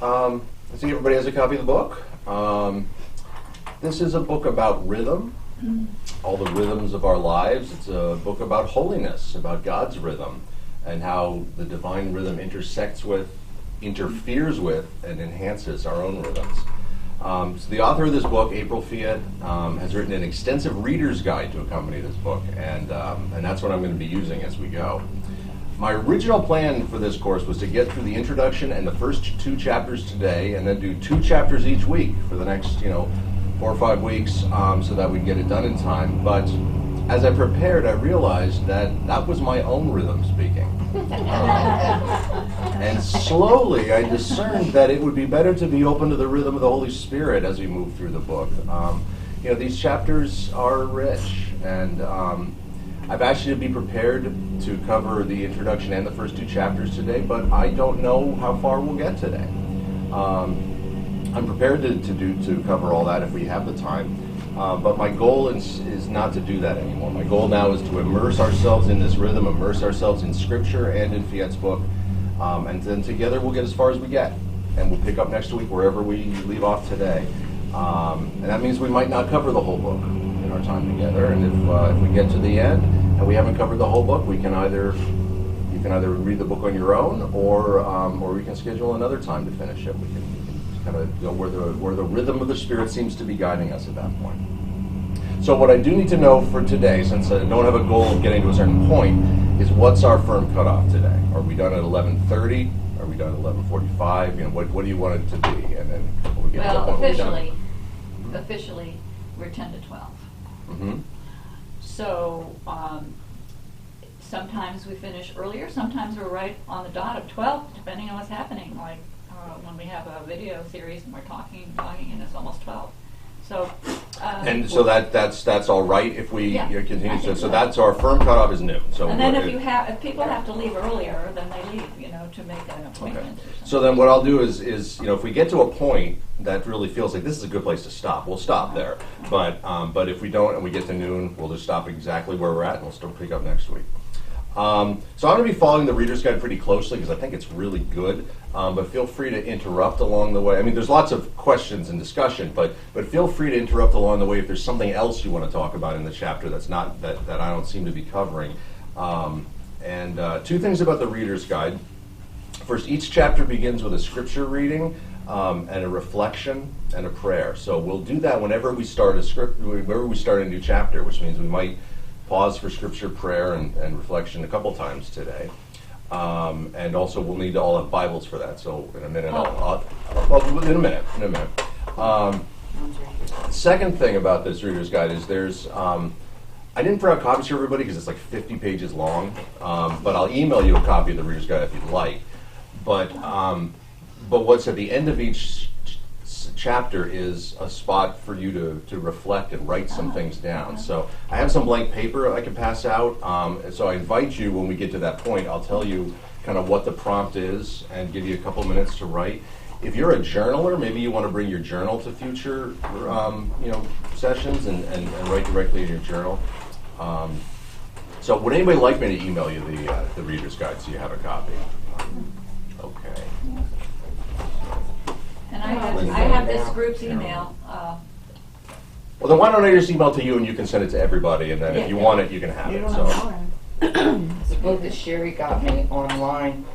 I see everybody has a copy of the book. This is a book about rhythm, all the rhythms of our lives. It's a book about holiness, about God's rhythm, and how the divine rhythm intersects with, interferes with, and enhances our own rhythms. So the author of this book, April Fiet, has written an extensive reader's guide to accompany this book, and that's what I'm going to be using as we go. My original plan for this course was to get through the introduction and the first 2 chapters today, and then do 2 chapters each week for the next, 4 or 5 weeks, so that we'd get it done in time. But as I prepared, I realized that was my own rhythm speaking. And slowly I discerned that it would be better to be open to the rhythm of the Holy Spirit as we move through the book. These chapters are rich, and I've asked you to be prepared to cover the introduction and the first 2 chapters today, but I don't know how far we'll get today. I'm prepared to cover all that if we have the time, but my goal is not to do that anymore. My goal now is to immerse ourselves in this rhythm, immerse ourselves in Scripture and in Fiet's book, and then together we'll get as far as we get, and we'll pick up next week wherever we leave off today. And that means we might not cover the whole book in our time together, and if we get to the end and we haven't covered the whole book, you can either read the book on your own, or we can schedule another time to finish it. We can kind of go where the rhythm of the Spirit seems to be guiding us at that point. So what I do need to know for today, since I don't have a goal of getting to a certain point, is what's our firm cutoff today? Are we done at 11:30? Are we done at 11:45? What do you want it to be? And then when we get to the point officially, we're 10 to 12. Mm-hmm. So sometimes we finish earlier, sometimes we're right on the dot of 12, depending on what's happening. Like when we have a video series and we're talking, and it's almost 12. So and so that's all right if we continue. So that's our firm cutoff is noon. So and then if people have to leave earlier, then they leave, to make an appointment. Okay. Or something. So then what I'll do is if we get to a point that really feels like this is a good place to stop, we'll stop there. But if we don't and we get to noon, we'll just stop exactly where we're at and we'll still pick up next week. So I'm going to be following the Reader's Guide pretty closely because I think it's really good. But feel free to interrupt along the way. I mean, there's lots of questions and discussion, but feel free to interrupt along the way if there's something else you want to talk about in the chapter that's not that I don't seem to be covering. And 2 things about the Reader's Guide. First, each chapter begins with a scripture reading and a reflection and a prayer. So we'll do that whenever we start a new chapter, which means we might pause for scripture, prayer, and reflection a couple times today. And also we'll need to all have Bibles for that. So in a minute, in a minute. Second thing about this Reader's Guide is there's, I didn't print out copies for everybody because it's like 50 pages long, but I'll email you a copy of the Reader's Guide if you'd like. But what's at the end of each chapter is a spot for you to reflect and write some things down. So I have some blank paper I can pass out. So I invite you when we get to that point, I'll tell you kind of what the prompt is and give you a couple minutes to write. If you're a journaler, maybe you want to bring your journal to future sessions and write directly in your journal. So would anybody like me to email you the Reader's Guide so you have a copy? Okay. And I have this group's email. Well, then why don't I just email to you and you can send it to everybody, and then if you want it, you can have it. So. The book that Sherry got me online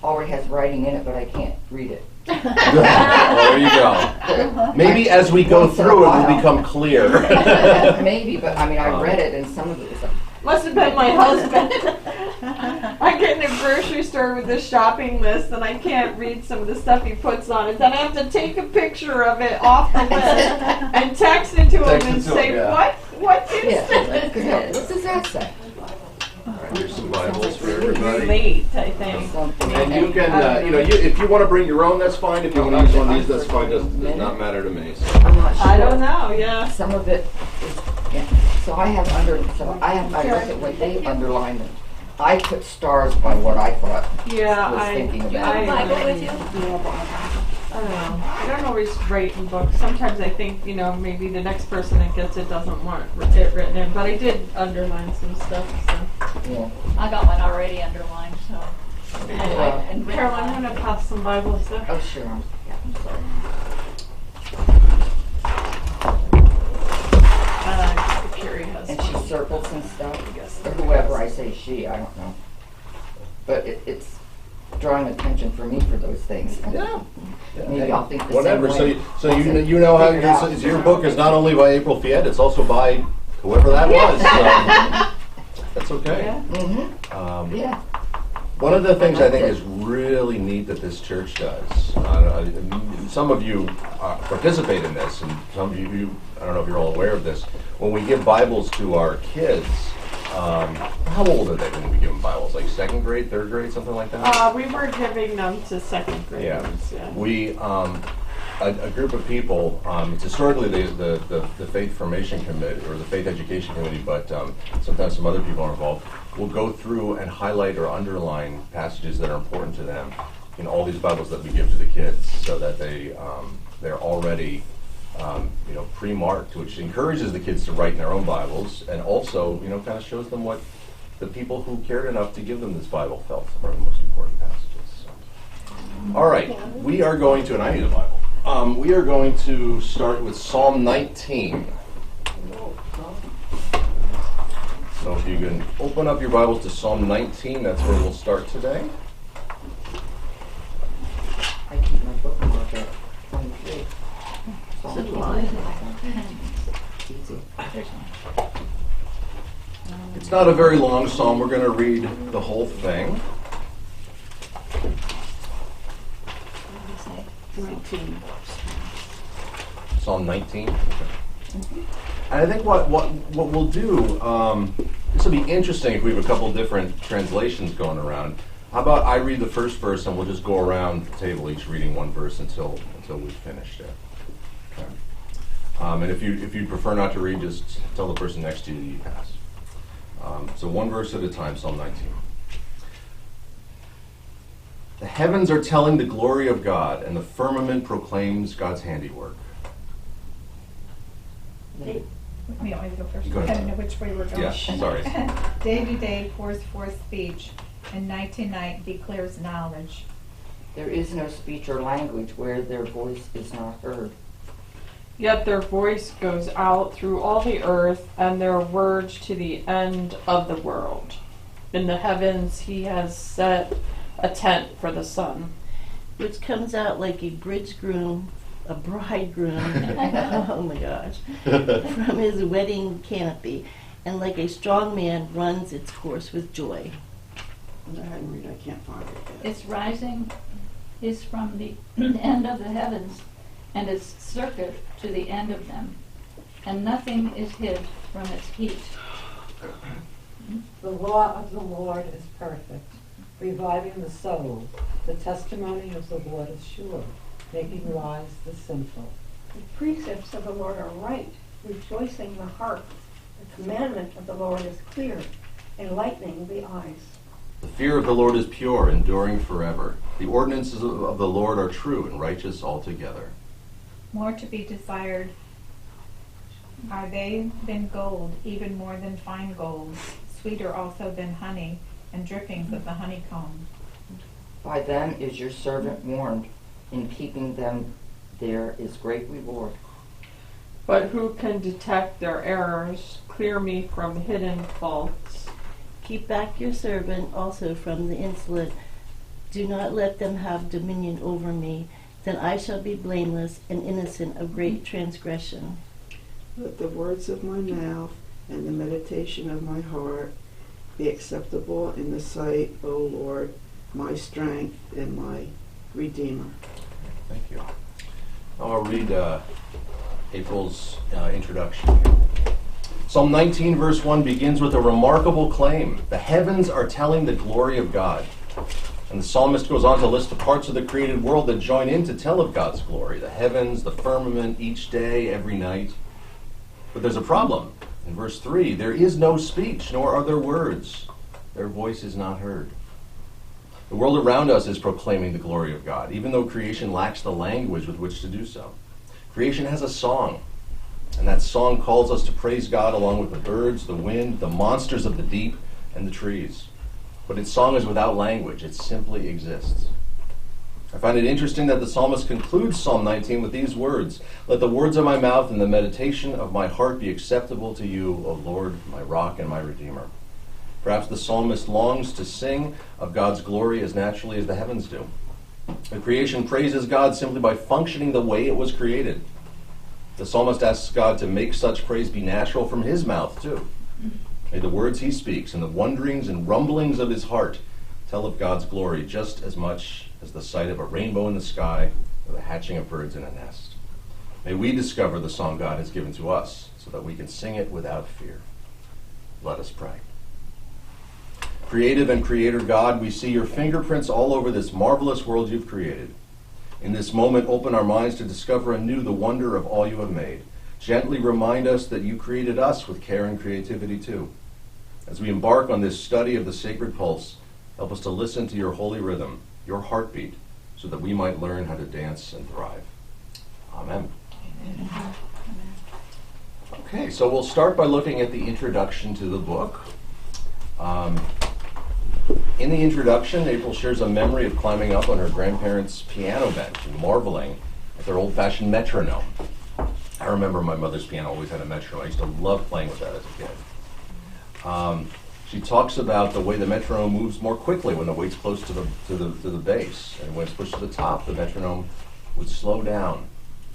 already has writing in it, but I can't read it. Well, there you go. Maybe as we go through it, will become clear. Maybe, but I mean, I read it, and some of it was like... Must have been my husband. I get in a grocery store with this shopping list, and I can't read some of the stuff he puts on it. Then I have to take a picture of it off the list and text it to him and say, what is this? What does that say? Here's some Bibles for everybody. Late, I think. And you can, if you want to bring your own, that's fine. If you want to use one of these, that's fine. Does not matter to me. So. I'm not sure. I don't know. Yeah. Some of it is. Yeah. So I looked at what they underlined. I put stars by what I thought. Yeah, was thinking about. Do you have a Bible with you? I don't know. I don't always write in books. Sometimes I think, maybe the next person that gets it doesn't want it written in. But I did underline some stuff. So. Yeah. I got one already underlined, so. And Carol, I'm going to pass some Bibles there. Oh, sure. Yeah, I'm sorry. Carrie has And one. she circles and stuff. Yes. Or whoever I say she, I don't know. But it's drawing attention for me for those things. Yeah. Maybe I'll think the Whatever. same way. So you know how Figure it out. your book is not only by April Fiet, it's also by whoever that was. So that's okay. Yeah. Mm-hmm. Yeah. One of the things I think is really neat that this church does, some of you participate in this, and some of you, I don't know if you're all aware of this, when we give Bibles to our kids, how old are they when we give them Bibles? Like second grade, third grade, something like that? We were giving them to second graders. Yeah. We, a group of people, it's historically the Faith Formation Committee, or the Faith Education Committee, but sometimes some other people are involved, will go through and highlight or underline passages that are important to them in all these Bibles that we give to the kids, so that they're already pre-marked, which encourages the kids to write in their own Bibles, and also kind of shows them what the people who cared enough to give them this Bible felt are the most important passages. So. All right, we are going to, and I need a Bible. We are going to start with Psalm 19. So if you can open up your Bibles to Psalm 19, that's where we'll start today. I keep my bookmark at 23. Easy. It's not a very long psalm. We're going to read the whole thing. 19. Psalm 19. And I think what we'll do, this will be interesting if we have a couple different translations going around. How about I read the first verse and we'll just go around the table, each reading one verse until we've finished it. Okay. And if you prefer not to read, just tell the person next to you that you pass. So one verse at a time, Psalm 19. The heavens are telling the glory of God, and the firmament proclaims God's handiwork. We want me to go first. Go ahead. I don't know which way we're going. Yeah, sorry. Day to day pours forth speech, and night to night declares knowledge. There is no speech or language where their voice is not heard. Yet their voice goes out through all the earth, and their words to the end of the world. In the heavens he has set a tent for the sun, which comes out like a bridegroom, oh my gosh, from his wedding canopy, and like a strong man runs its course with joy. I can't find it. Its rising is from the end of the heavens, and its circuit to the end of them, and nothing is hid from its heat. The law of the Lord is perfect, reviving the soul. The testimony of the Lord is sure, making wise the simple. The precepts of the Lord are right, rejoicing the heart. The commandment of the Lord is clear, enlightening the eyes. The fear of the Lord is pure, enduring forever. The ordinances of the Lord are true and righteous altogether. More to be desired are they than gold, even more than fine gold, sweeter also than honey, and drippings of the honeycomb. By them is your servant warned. In keeping them there is great reward. but who can detect their errors? Clear me from hidden faults. Keep back your servant also from the insolent. Do not let them have dominion over me. Then I shall be blameless and innocent of great transgression. Let the words of my mouth and the meditation of my heart be acceptable in the sight, O Lord, my strength and my Redeemer. Thank you. Now I'll read April's introduction. Psalm 19 verse 1 begins with a remarkable claim. The heavens are telling the glory of God. And the psalmist goes on to list the parts of the created world that join in to tell of God's glory. The heavens, the firmament, each day, every night. But there's a problem. In verse 3, there is no speech, nor are there words. Their voice is not heard. The world around us is proclaiming the glory of God, even though creation lacks the language with which to do so. Creation has a song, and that song calls us to praise God along with the birds, the wind, the monsters of the deep, and the trees. But its song is without language. It simply exists. I find it interesting that the psalmist concludes Psalm 19 with these words, "Let the words of my mouth and the meditation of my heart be acceptable to you, O Lord, my rock and my redeemer." Perhaps the psalmist longs to sing of God's glory as naturally as the heavens do. The creation praises God simply by functioning the way it was created. The psalmist asks God to make such praise be natural from his mouth, too. May the words he speaks and the wonderings and rumblings of his heart tell of God's glory just as much as the sight of a rainbow in the sky or the hatching of birds in a nest. May we discover the song God has given to us so that we can sing it without fear. Let us pray. Creative and creator God, we see your fingerprints all over this marvelous world you've created. In this moment, open our minds to discover anew the wonder of all you have made. Gently remind us that you created us with care and creativity too. As we embark on this study of the sacred pulse, help us to listen to your holy rhythm, your heartbeat, so that we might learn how to dance and thrive. Amen. Okay, so we'll start by looking at the introduction to the book. In the introduction, April shares a memory of climbing up on her grandparents' piano bench and marveling at their old-fashioned metronome. I remember my mother's piano always had a metronome. I used to love playing with that as a kid. She talks about the way the metronome moves more quickly when the weight's close to the bass, and when it's pushed to the top, the metronome would slow down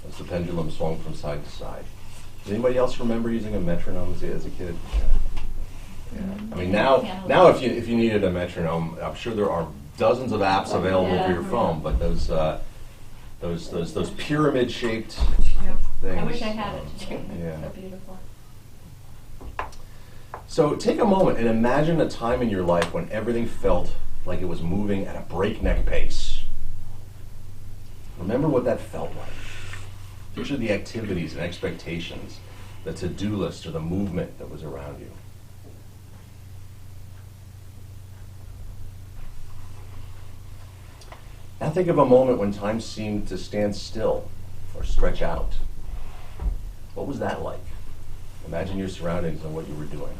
as the pendulum swung from side to side. Does anybody else remember using a metronome as a kid? Yeah. I mean, now if you needed a metronome, I'm sure there are dozens of apps available for your phone, but those pyramid-shaped things. I wish I had it today. Yeah. So beautiful. So take a moment and imagine a time in your life when everything felt like it was moving at a breakneck pace. Remember what that felt like. Picture the activities and expectations, the to-do list or the movement that was around you. Now think of a moment when time seemed to stand still or stretch out. What was that like? Imagine your surroundings and what you were doing.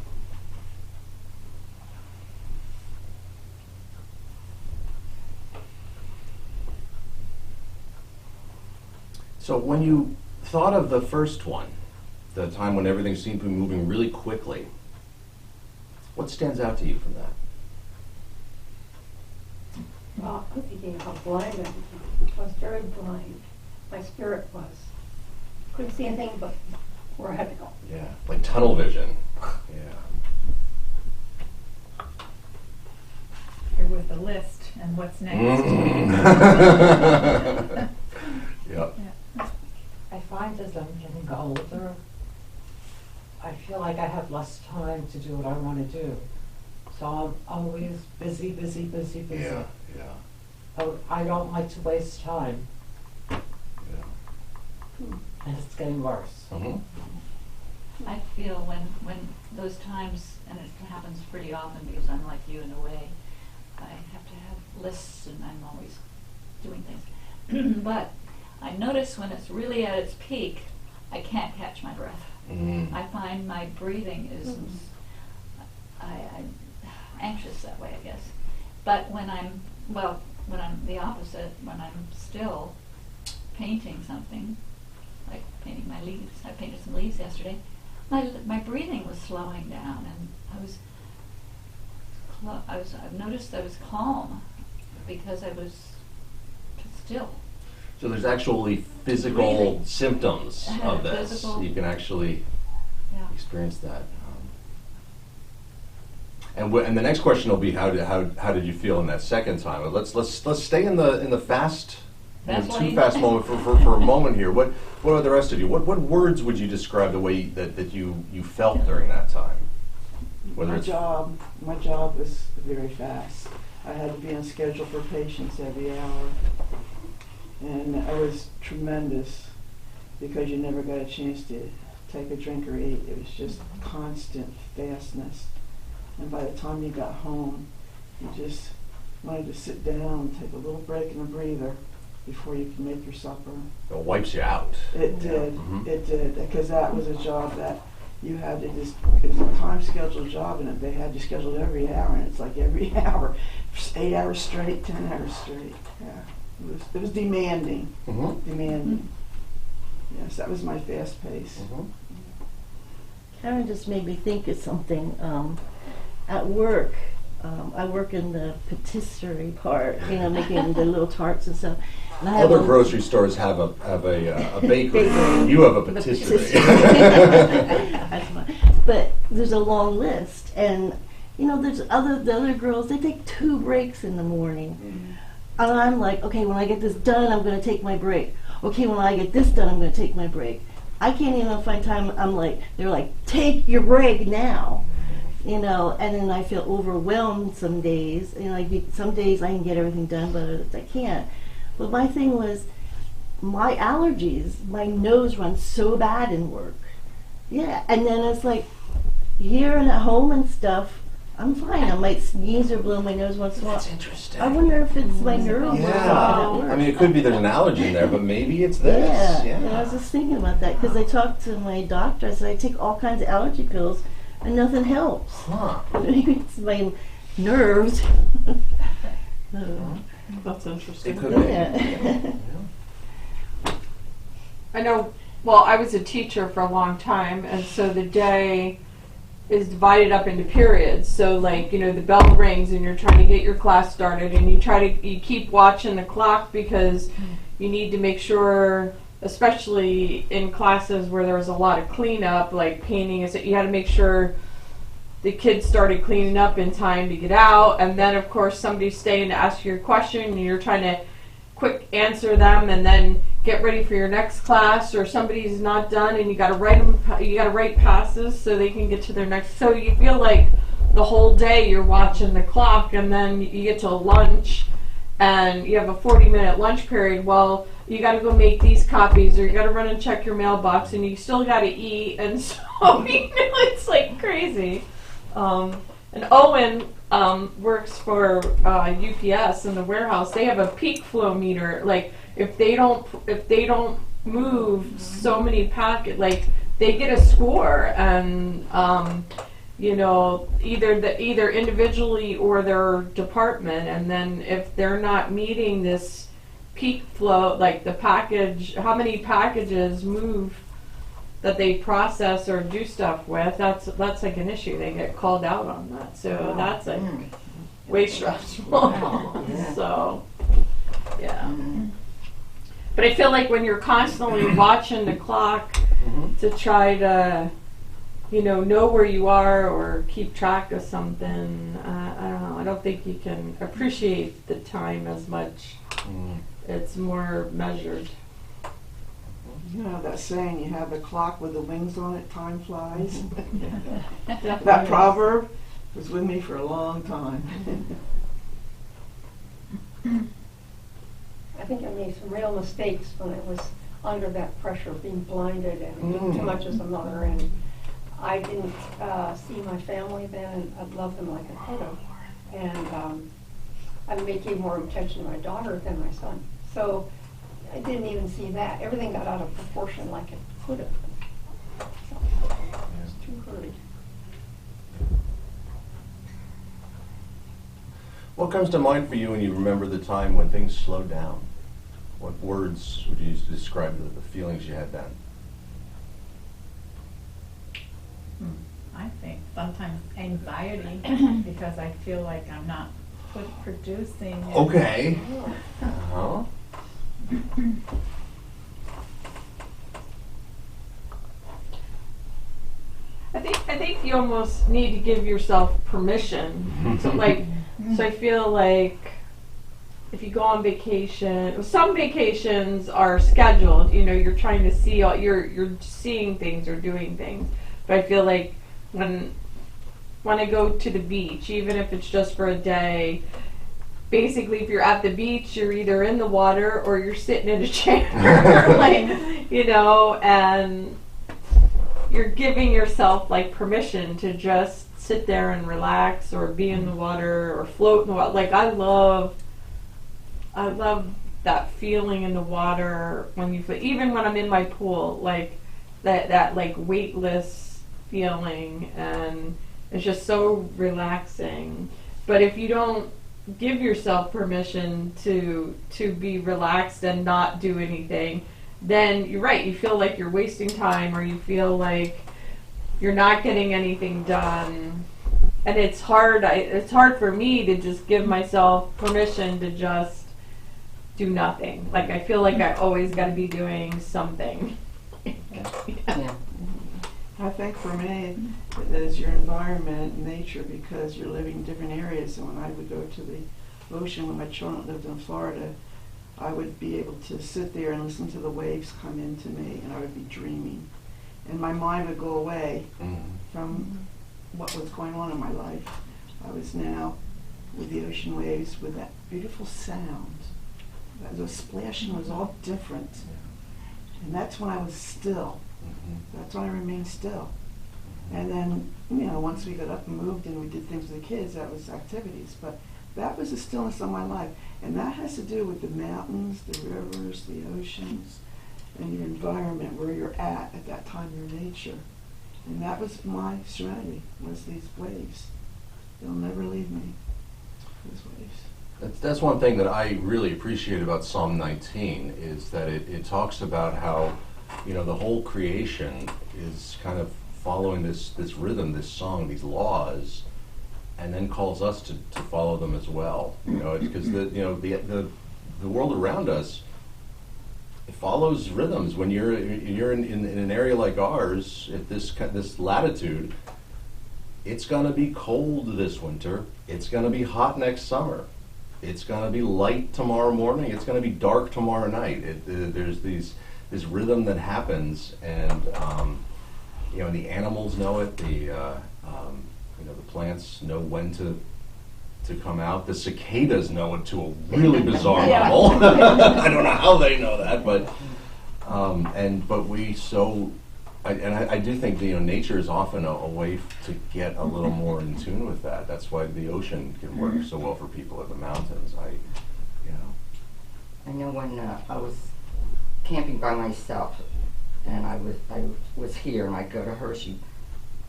So when you thought of the first one, the time when everything seemed to be moving really quickly, what stands out to you from that? Well, I'm thinking how blind I became. I was very blind. My spirit was. Couldn't see anything but where I had to go. Yeah, like tunnel vision. Yeah. You're with a list and what's next. Yep. I find as I'm getting older, I feel like I have less time to do what I want to do. So I'm always busy. Yeah. I don't like to waste time, Yeah. and it's getting worse. Mm-hmm. I feel when those times, and it happens pretty often because I'm like you in a way, I have to have lists and I'm always doing things. But I notice when it's really at its peak, I can't catch my breath. Mm-hmm. I find my breathing is, I'm anxious that way, I guess. But when I'm the opposite, when I'm still painting something, like painting my leaves, I painted some leaves yesterday, my breathing was slowing down, and I've noticed I was calm because I was still. So there's actually physical Breathing. symptoms of this. Physical. You can actually Yeah. experience that. And the next question will be how did you feel in that second time? But let's stay in the fast, Fast too lane. fast moment for a moment here. What are the rest of you? What words would you describe the way that you felt during that time? Whether My it's job was very fast. I had to be on schedule for patients every hour. And it was tremendous because you never got a chance to take a drink or eat. It was just constant fastness. And by the time you got home, you just wanted to sit down, take a little break and a breather before you could make your supper. it wipes you out. It did. Mhm. It did. Because that was a job that you had to just, it was a time scheduled job, and they had you scheduled every hour, and it's like every hour, 8 hours straight, 10 hours straight. Yeah. It was demanding. Mm-hmm. Demanding. Yes, that was my fast pace. Mm-hmm. Karen just made me think of something. At work, I work in the patisserie part, making the little tarts and stuff. And I have Other a- grocery stores have a bakery. Bakery. You have a the patisserie. That's fine. But there's a long list, and there's the other girls. They take 2 breaks in the morning, and I'm like, okay, when I get this done, I'm going to take my break. Okay, when I get this done, I'm going to take my break. I can't even find time. They're like, take your break now. And then I feel overwhelmed some days. Some days I can get everything done, but others I can't. But my thing was, my allergies, my nose runs so bad in work. Yeah, and then it's like, here and at home and stuff, I'm fine. I might sneeze or blow my nose once in a while. That's interesting. I wonder if it's my nerves or something at work. I mean, it could be there's an allergy in there, but maybe it's this. Yeah, I was just thinking about that because I talked to my doctor. I said I take all kinds of allergy pills and nothing helps. Huh. Maybe it's my nerves. That's interesting. It could be. Yeah. I know, well, I was a teacher for a long time, and so the day is divided up into periods. So the bell rings and you're trying to get your class started, and you keep watching the clock because you need to make sure, especially in classes where there was a lot of cleanup, like painting, is that you had to make sure the kids started cleaning up in time to get out, and then of course somebody's staying to ask you a question and you're trying to quick answer them and then get ready for your next class, or somebody's not done and you got to write passes so they can get to their next. So you feel like the whole day you're watching the clock, and then you get to lunch and you have a 40-minute lunch period. Well, you got to go make these copies, or you got to run and check your mailbox, and you still got to eat, and so it's like crazy. And Owen works for UPS in the warehouse. They have a peak flow meter. Like if they don't move so many packets, like they get a score, and either individually or their department. And then if they're not meeting this peak flow, like how many packages move that they process or do stuff with, that's like an issue. They get called out on that. So that's like way stressful. Yeah. So, yeah. But I feel like when you're constantly watching the clock to try to, know where you are or keep track of something, I don't know. I don't think you can appreciate the time as much. It's more measured. That saying, you have a clock with the wings on it, time flies. That proverb was with me for a long time. I think I made some real mistakes when I was under that pressure of being blinded and doing too much as a mother, and I didn't see my family then, and I loved them like I could have. And I gave more attention to my daughter than my son. So I didn't even see that. Everything got out of proportion like it could have been. So I was too hurried. What comes to mind for you when you remember the time when things slowed down? What words would you use to describe the feelings you had then? I think sometimes anxiety because I feel like I'm not producing. Okay. Uh-huh. I think you almost need to give yourself permission. So I feel like if you go on vacation, some vacations are scheduled. You're trying to see you're seeing things or doing things. But I feel like when I go to the beach, even if it's just for a day, basically if you're at the beach, you're either in the water or you're sitting in a chair, and you're giving yourself permission to just sit there and relax or be in the water or float in the water. I love that feeling in the water when you even when I'm in my pool, that weightless feeling, and it's just so relaxing. But if you don't give yourself permission to be relaxed and not do anything, then you're right, you feel like you're wasting time, or you feel like you're not getting anything done. And it's hard for me to just give myself permission to just do nothing. Like, I feel like I always got to be doing something. Yeah. I think for me, it is your environment, nature, because you're living in different areas. And when I would go to the ocean when my children lived in Florida, I would be able to sit there and listen to the waves come into me, and I would be dreaming. And my mind would go away from what was going on in my life. I was now with the ocean waves, with that beautiful sound. The splashing was all different. And that's when I was still. That's when I remained still. And then, once we got up and moved and we did things with the kids, that was activities. But that was the stillness of my life. And that has to do with the mountains, the rivers, the oceans, and your environment, where you're at that time, your nature. And that was my serenity, was these waves. They'll never leave me, these waves. That's one thing that I really appreciate about Psalm 19, is that it talks about how, the whole creation is kind of following this rhythm, this song, these laws, and then calls us to follow them as well. Because the world around us, it follows rhythms. When you're in an area like ours, at this latitude, it's going to be cold this winter. It's going to be hot next summer. It's going to be light tomorrow morning. It's going to be dark tomorrow night. There's this rhythm that happens, and the animals know it. The plants know when to come out. The cicadas know it to a really bizarre level. I don't know how they know that, but I do think nature is often a way to get a little more in tune with that. That's why the ocean can work so well for people at the mountains. I know when I was camping by myself, and I was here, and I'd go to Hershey.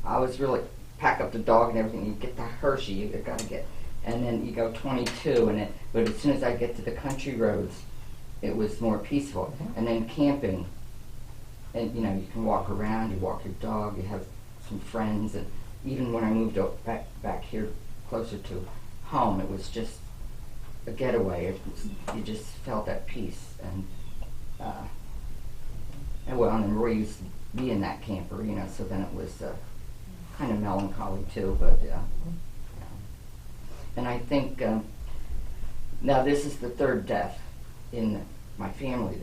I was really pack up the dog and everything. You get to Hershey, you got to get, and then you go 22, but as soon as I get to the country roads, it was more peaceful. And then camping, and you can walk around, you walk your dog, you have some friends, and even when I moved back here closer to home, it was just a getaway. You just felt that peace, and then Roy used to be in that camper, so then it was kind of melancholy too, but and I think now this is the third death in my family,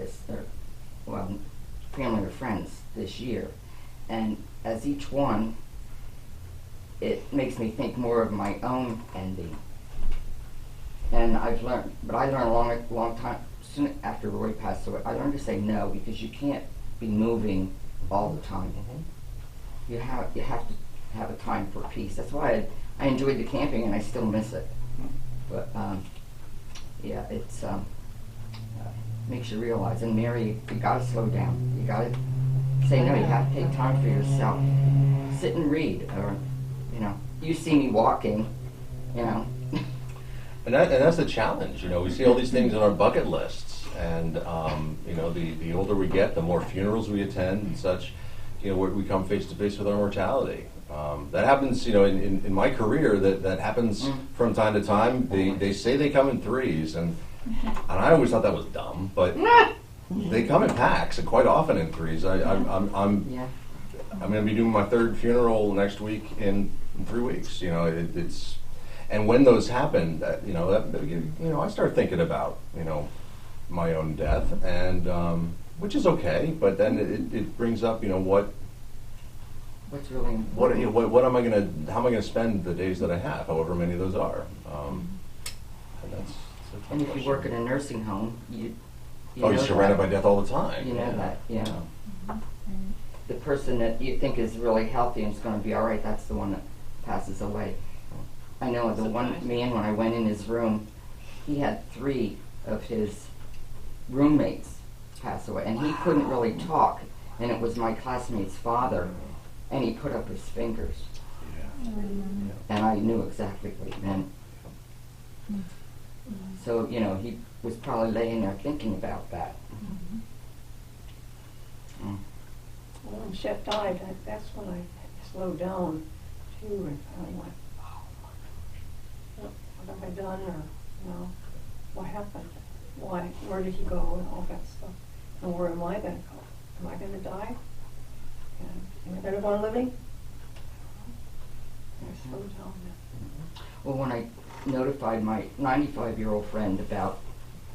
family or friends this year, and as each one, it makes me think more of my own ending. And I learned a long time, soon after Roy passed away, I learned to say no, because you can't be moving all the time. You have to have a time for peace. That's why I enjoyed the camping, and I still miss it. But it's makes you realize. And Mary, you gotta slow down. You gotta say no. You have to take time for yourself. Sit and read, or you see me walking, And that's the challenge. We see all these things on our bucket lists, and the older we get, the more funerals we attend and such. We come face to face with our mortality. That happens, in my career. That happens from time to time. They say they come in threes, and I always thought that was dumb, but they come in packs, and quite often in threes. I'm going to be doing my third funeral next week in 3 weeks. It's. And when those happen, I start thinking about my own death, and which is okay. But then it brings up what's really important. How am I going to spend the days that I have, however many of those are. And if you work in a nursing home, you're surrounded by death all the time. The person that you think is really healthy and is going to be all right, that's the one that passes away. I know the one man, when I went in his room, he had 3 of his roommates pass away, and he couldn't really talk, and it was my classmate's father, and he put up his fingers. And I knew exactly what he meant. So, you know, he was probably laying there thinking about that. Mm. Well, when Chet died, that's when I slowed down too, and I went, oh my gosh, what have I done, or, you know, what happened? Why, where did he go, and all that stuff. And where am I going to go? Am I going to die? And am I going to go on living? I slowed down. Well, when I notified my 95-year-old friend about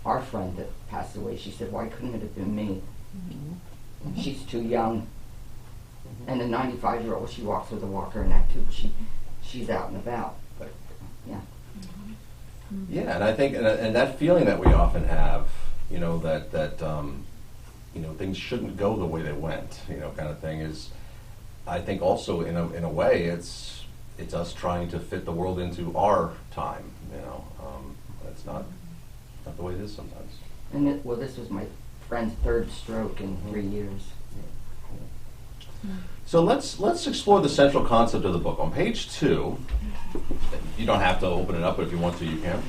our friend that passed away, she said, why couldn't it have been me? She's too young. And the 95-year-old, she walks with a walker and that too. She's out and about. But, yeah. Yeah, and I think, and that feeling that we often have, you know, that you know, things shouldn't go the way they went, you know, kind of thing, is, I think also in a way it's us trying to fit the world into our time, you know. It's not the way it is sometimes. And well, this was my friend's third stroke in 3 years. So let's explore the central concept of the book. On page 2, you don't have to open it up, but if you want to, you can.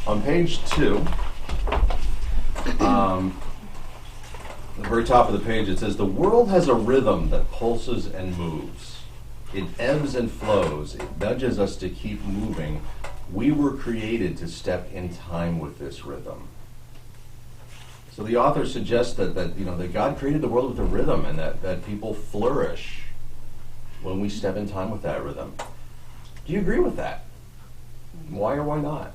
On page 2, at the very top of the page, it says, the world has a rhythm that pulses and moves. It ebbs and flows. It nudges us to keep moving. We were created to step in time with this rhythm. So the author suggests that you know, that God created the world with a rhythm, and that people flourish when we step in time with that rhythm. Do you agree with that? Why or why not?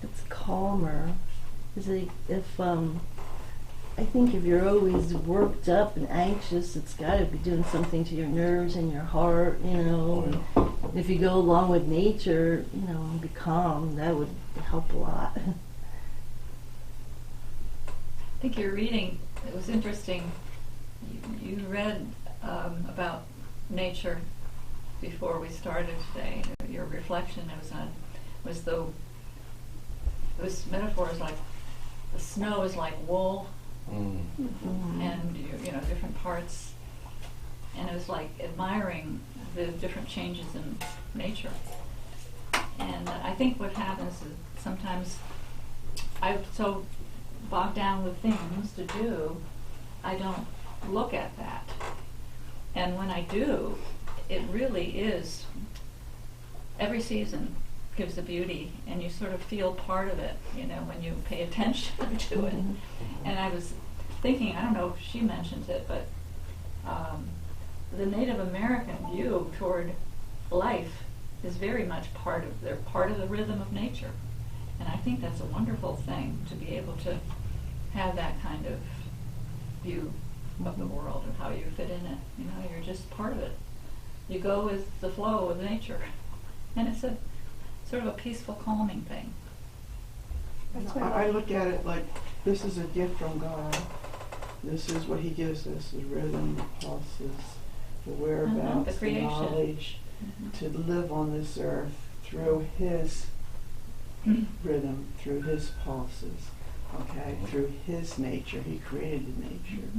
It's calmer. I think if you're always worked up and anxious, it's got to be doing something to your nerves and your heart, you know. And if you go along with nature, you know, and be calm, that would help a lot. I think your reading, it was interesting. You read about nature before we started today. Your reflection was metaphors like the snow is like wool, and you know, different parts, and it was like admiring the different changes in nature. And I think what happens is sometimes I'm so bogged down with things to do, I don't look at that. And when I do, it really is, every season gives a beauty, and you sort of feel part of it, you know, when you pay attention to it. And I was thinking, I don't know if she mentioned it, but the Native American view toward life is very much they're part of the rhythm of nature. And I think that's a wonderful thing, to be able to have that kind of view of the world and how you fit in it. You know, you're just part of it. You go with the flow of nature. And it's a sort of a peaceful, calming thing. I look at it like this is a gift from God. This is what He gives us: the rhythm, the pulses, the whereabouts, the the knowledge, to live on this earth through His rhythm, through His pulses, okay, through His nature. He created nature,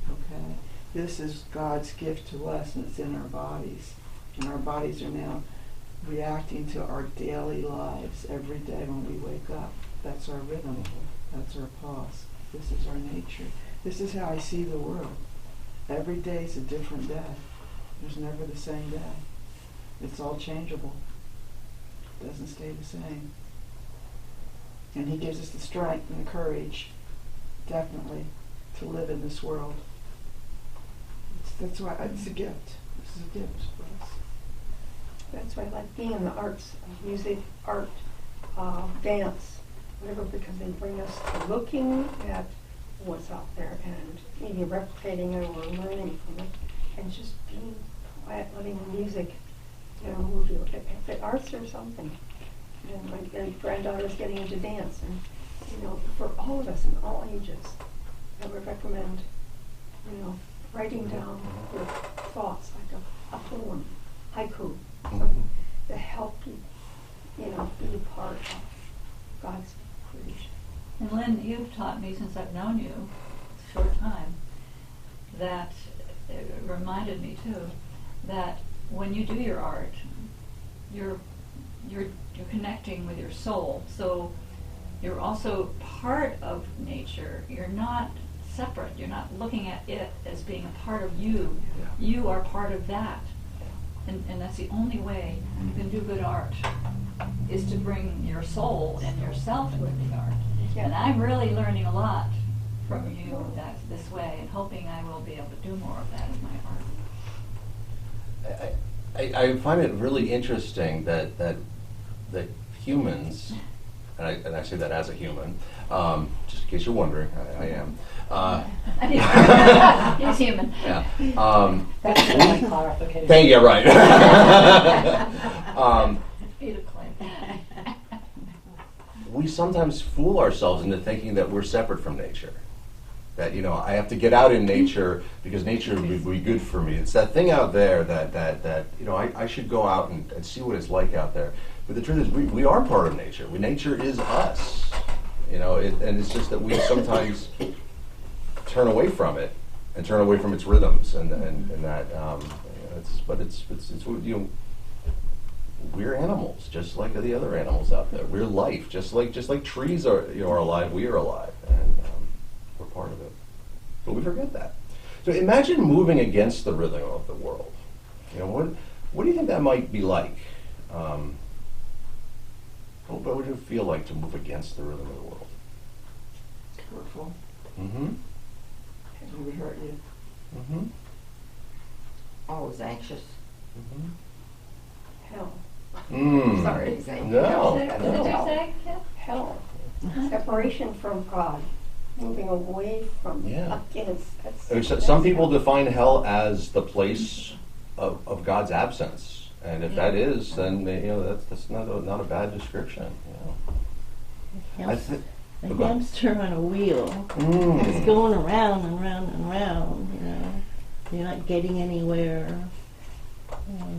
okay. This is God's gift to us, and it's in our bodies. And our bodies are now reacting to our daily lives every day when we wake up. That's our rhythm. That's our pulse. This is our nature. This is how I see the world. Every day is a different day. There's never the same day. It's all changeable. It doesn't stay the same. And He gives us the strength and the courage, definitely, to live in this world. That's why it's a gift. This is a gift for us. That's why I like being in the arts, music, art, dance, whatever, because they bring us to looking at what's out there and maybe replicating it or learning from it, and just being quiet, letting the music, you know, move you. If the arts or something. And my granddaughter's getting into dance, and you know, for all of us in all ages, I would recommend, you know, writing down your thoughts, like a poem, haiku, something to help you, you know, be a part of God's creation. And Lynn, you've taught me since I've known you, a short time, that it reminded me too, that when you do your art, you're connecting with your soul. So you're also part of nature. You're not separate. You're not looking at it as being a part of you. Yeah. You are part of that. And that's the only way you can do good art, is to bring your soul and yourself into the art. Yeah. And I'm really learning a lot from you this way, and hoping I will be able to do more of that in my art. I find it really interesting that humans, and I say that as a human, just in case you're wondering, I am. He's human. Yeah. That's my clarification. Thank you. Right. We sometimes fool ourselves into thinking that we're separate from nature. That, I have to get out in nature because nature would be good for me. It's that thing out there that I should go out and see what it's like out there. But the truth is, we are part of nature. Nature is us. And it's just that we sometimes turn away from it and turn away from its rhythms and that. We're animals, just like the other animals out there. We're life, just like trees are alive. We are alive, and we're part of it. But we forget that. So imagine moving against the rhythm of the world. What do you think that might be like? What would it feel like to move against the rhythm of the world? Hurtful. Mm-hmm. It would hurt you. Mm-hmm. Always anxious. Mm-hmm. Hell. Mm. Sorry. No. What did you say? Hell. Separation from God. Moving away from Yeah. Some people define hell as the place of God's absence, and if that is, then that's not a bad description. A hamster on a wheel. It's going around and round and round. You're not getting anywhere.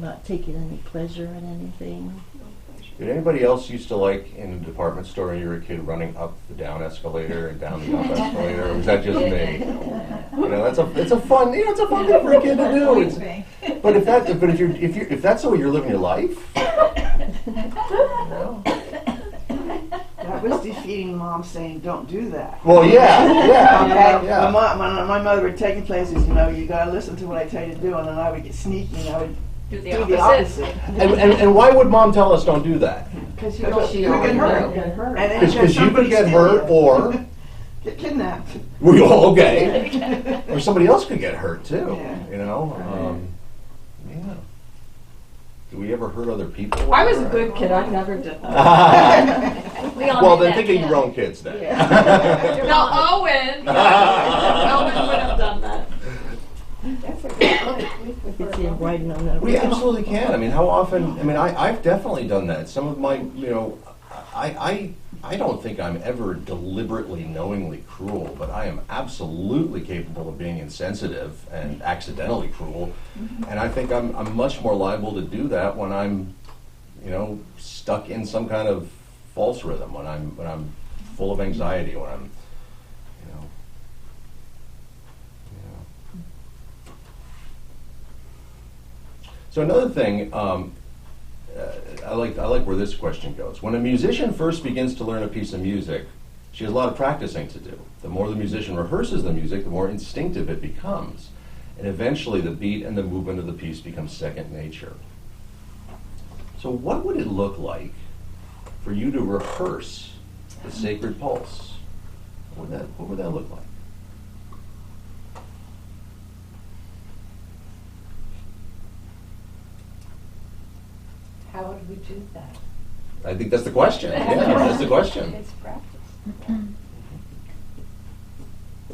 Not taking any pleasure in anything. Did anybody else used to like in a department store when you were a kid running up the down escalator and down the up escalator, or was that just me? It's a fun thing for a kid to do. But if that's the way you're living your life, That was defeating Mom saying, "Don't do that." well, yeah. Okay. Yeah. My mother would take in places. You got to listen to what I tell you to do, and then I would get sneaky and I would Do the do the opposite. opposite. And why would Mom tell us don't do that? Because you Because could she get already hurt. And then Because you somebody could get steal hurt, you. or Get kidnapped. okay, or somebody else could get hurt too. Yeah. Yeah. Do we ever hurt other people? I was a good kid. I never did that. We all Well, did then that, think of yeah. your own kids then. No, Owen. Owen would have done that. That's a good point. You can see him riding on that. We absolutely can. I mean, how often? I've definitely done that. Some of my, I don't think I'm ever deliberately, knowingly cruel, but I am absolutely capable of being insensitive and accidentally cruel. And I think I'm much more liable to do that when I'm, stuck in some kind of false rhythm, when I'm full of anxiety, when I'm, So another thing, I like where this question goes. When a musician first begins to learn a piece of music, she has a lot of practicing to do. The more the musician rehearses the music, the more instinctive it becomes. And eventually the beat and the movement of the piece become second nature. So what would it look like for you to rehearse the sacred pulse? What would that look like? How would we do that? I think that's the question. Yeah, that's the question. It's practice.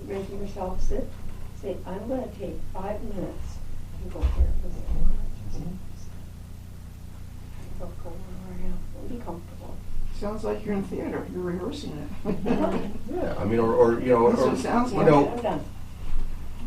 Make yourself sit. Say, I'm going to take 5 minutes and go here. Go around. Be comfortable. Sounds like you're in theater. You're rehearsing it. Yeah, I mean, or That's what it sounds like. I'm done.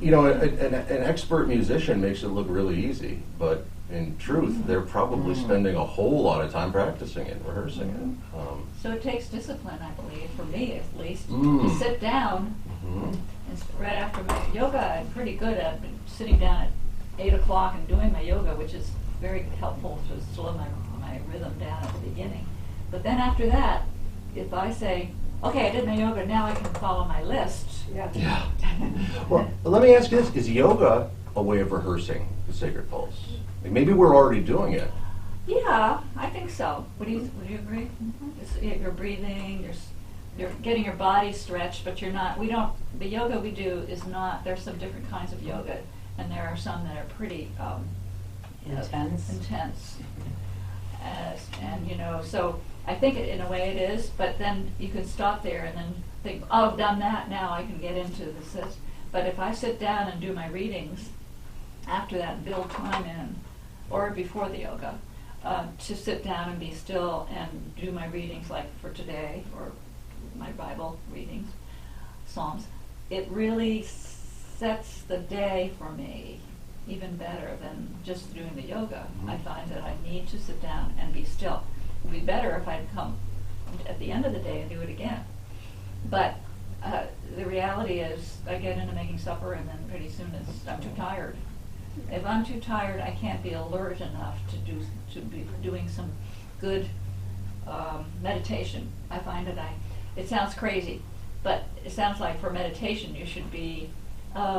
An expert musician makes it look really easy, but in truth, they're probably spending a whole lot of time practicing it, rehearsing it. So it takes discipline, I believe, for me at least, Mm. to sit down. Mhm. And right after my yoga, I'm pretty good at sitting down at 8 o'clock and doing my yoga, which is very helpful to slow my rhythm down at the beginning. But then after that, if I say, okay, I did my yoga, now I can follow my list. Yeah. Well, let me ask you this. Is yoga a way of rehearsing the sacred pulse? Like maybe we're already doing it. Yeah, I think so. Would you agree? You're breathing, you're getting your body stretched, but the yoga we do is not, there's some different kinds of yoga, and there are some that are pretty intense. And so I think in a way it is, but then you can stop there and then think, oh, I've done that, now I can get into this. But if I sit down and do my readings after that and build time in, or before the yoga, to sit down and be still and do my readings like for today, or my Bible readings, Psalms, it really sets the day for me even better than just doing the yoga. I find that I need to sit down and be still. It would be better if I'd come at the end of the day and do it again. But the reality is I get into making supper and then pretty soon I'm too tired. If I'm too tired, I can't be alert enough to be doing some good meditation. I find that it sounds crazy, but it sounds like for meditation you should be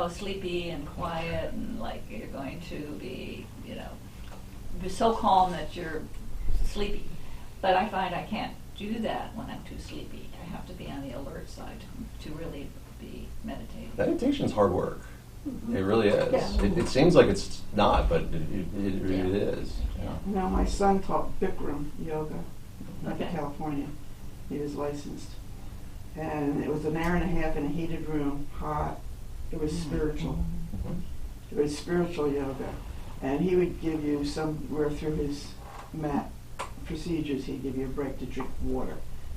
sleepy and quiet and like you're going to be, be so calm that you're sleepy. But I find I can't do that when I'm too sleepy. I have to be on the alert side to really be meditating. Meditation's hard work. It really is. Yeah. It seems like it's not, but it really is. Now, my son taught Bikram yoga up in Okay. California. He was licensed. And it was an hour and a half in a heated room, hot. It was spiritual. It was spiritual yoga. And he would give you somewhere through his mat procedures, he'd give you a break to drink water,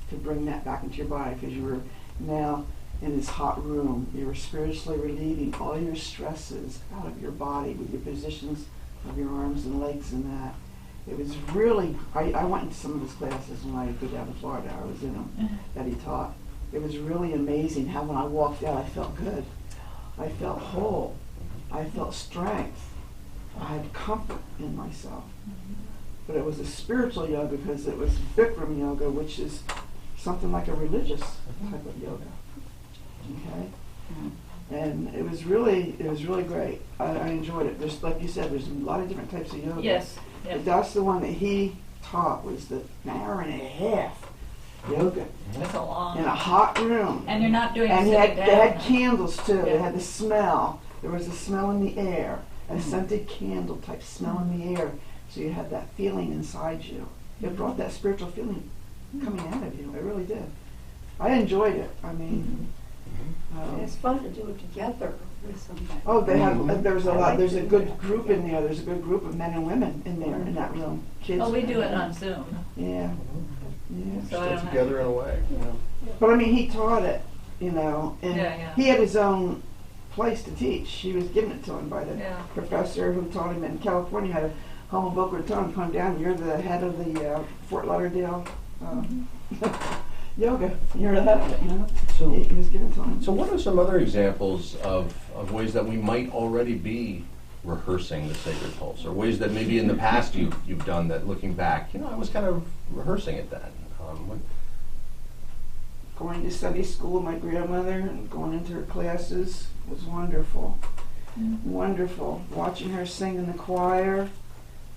to bring that back into your body, because you were now in this hot room. You were spiritually relieving all your stresses out of your body with your positions of your arms and legs and that. It was really, I went into some of his classes when I would go down to Florida. I was in them that he taught. It was really amazing how when I walked out I felt good. I felt whole. I felt strength. I had comfort in myself. But it was a spiritual yoga because it was Bikram yoga, which is something like a religious type of yoga. Okay? And it was really great. I enjoyed it. Just like you said, there's a lot of different types of yoga. Yes. But that's the one that he taught, was the hour and a half yoga That's a long. in a hot room. And you're not doing And it sitting they down. had candles too. They Yeah. had the smell. There was a smell in the air, a scented candle type smell in the air. So you had that feeling inside you. It brought that spiritual feeling coming out of you. It really did. I enjoyed it. I mean, And it's fun to do it together with somebody. oh, they have. There's a lot. There's a good group in there. There's a good group of men and women in there in that room. Kids. Oh, we do it on Zoom. Yeah. Yeah. So I Still don't together in a way. But I mean, he taught it, and Yeah. he had his own place to teach. He was given it to him by the Yeah. professor who taught him in California how to home in Boca Raton. Come down. You're the head of the Fort Lauderdale yoga. You're the head of it. So, He was given to him. so what are some other examples of ways that we might already be rehearsing the sacred pulse, or ways that maybe in the past you've done that, looking back, I was kind of rehearsing it then? Going to Sunday school with my grandmother and going into her classes was wonderful. Wonderful. Watching her sing in the choir,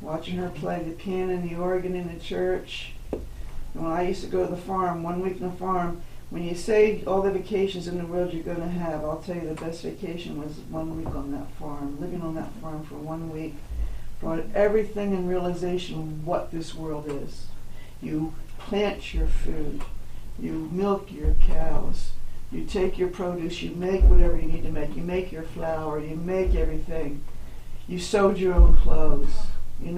watching her play the piano and the organ in the church. And when I used to go to the farm, 1 week in the farm, when you say all the vacations in the world you're going to have, I'll tell you the best vacation was 1 week on that farm. Living on that farm for 1 week brought everything in realization of what this world is. You plant your food. You milk your cows. You take your produce. You make whatever you need to make. You make your flour. You make everything. You sewed your own clothes. You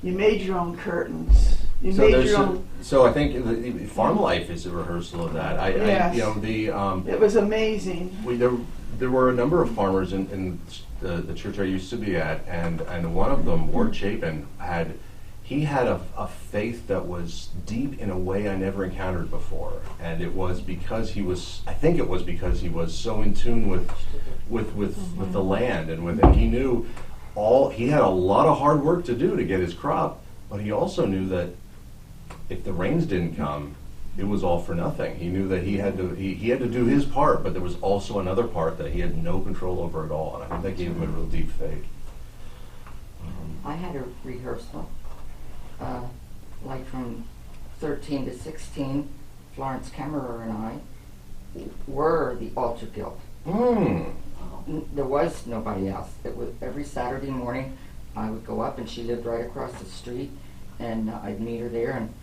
made your own curtains. You made your own. So I think farm life is a rehearsal of that. Yes. It was amazing. There were a number of farmers in the church I used to be at, and one of them, Ward Chapin, had a faith that was deep in a way I never encountered before, and it was because he was so in tune with the land and he knew he had a lot of hard work to do to get his crop, but he also knew that if the rains didn't come, it was all for nothing. He knew that he had to do his part, but there was also another part that he had no control over at all, and I think that gave him a real deep faith. I had a rehearsal, like from 13 to 16. Florence Kemmerer and I were the altar guild. There was nobody else. It was every Saturday morning I would go up, and she lived right across the street, and I'd meet her there. And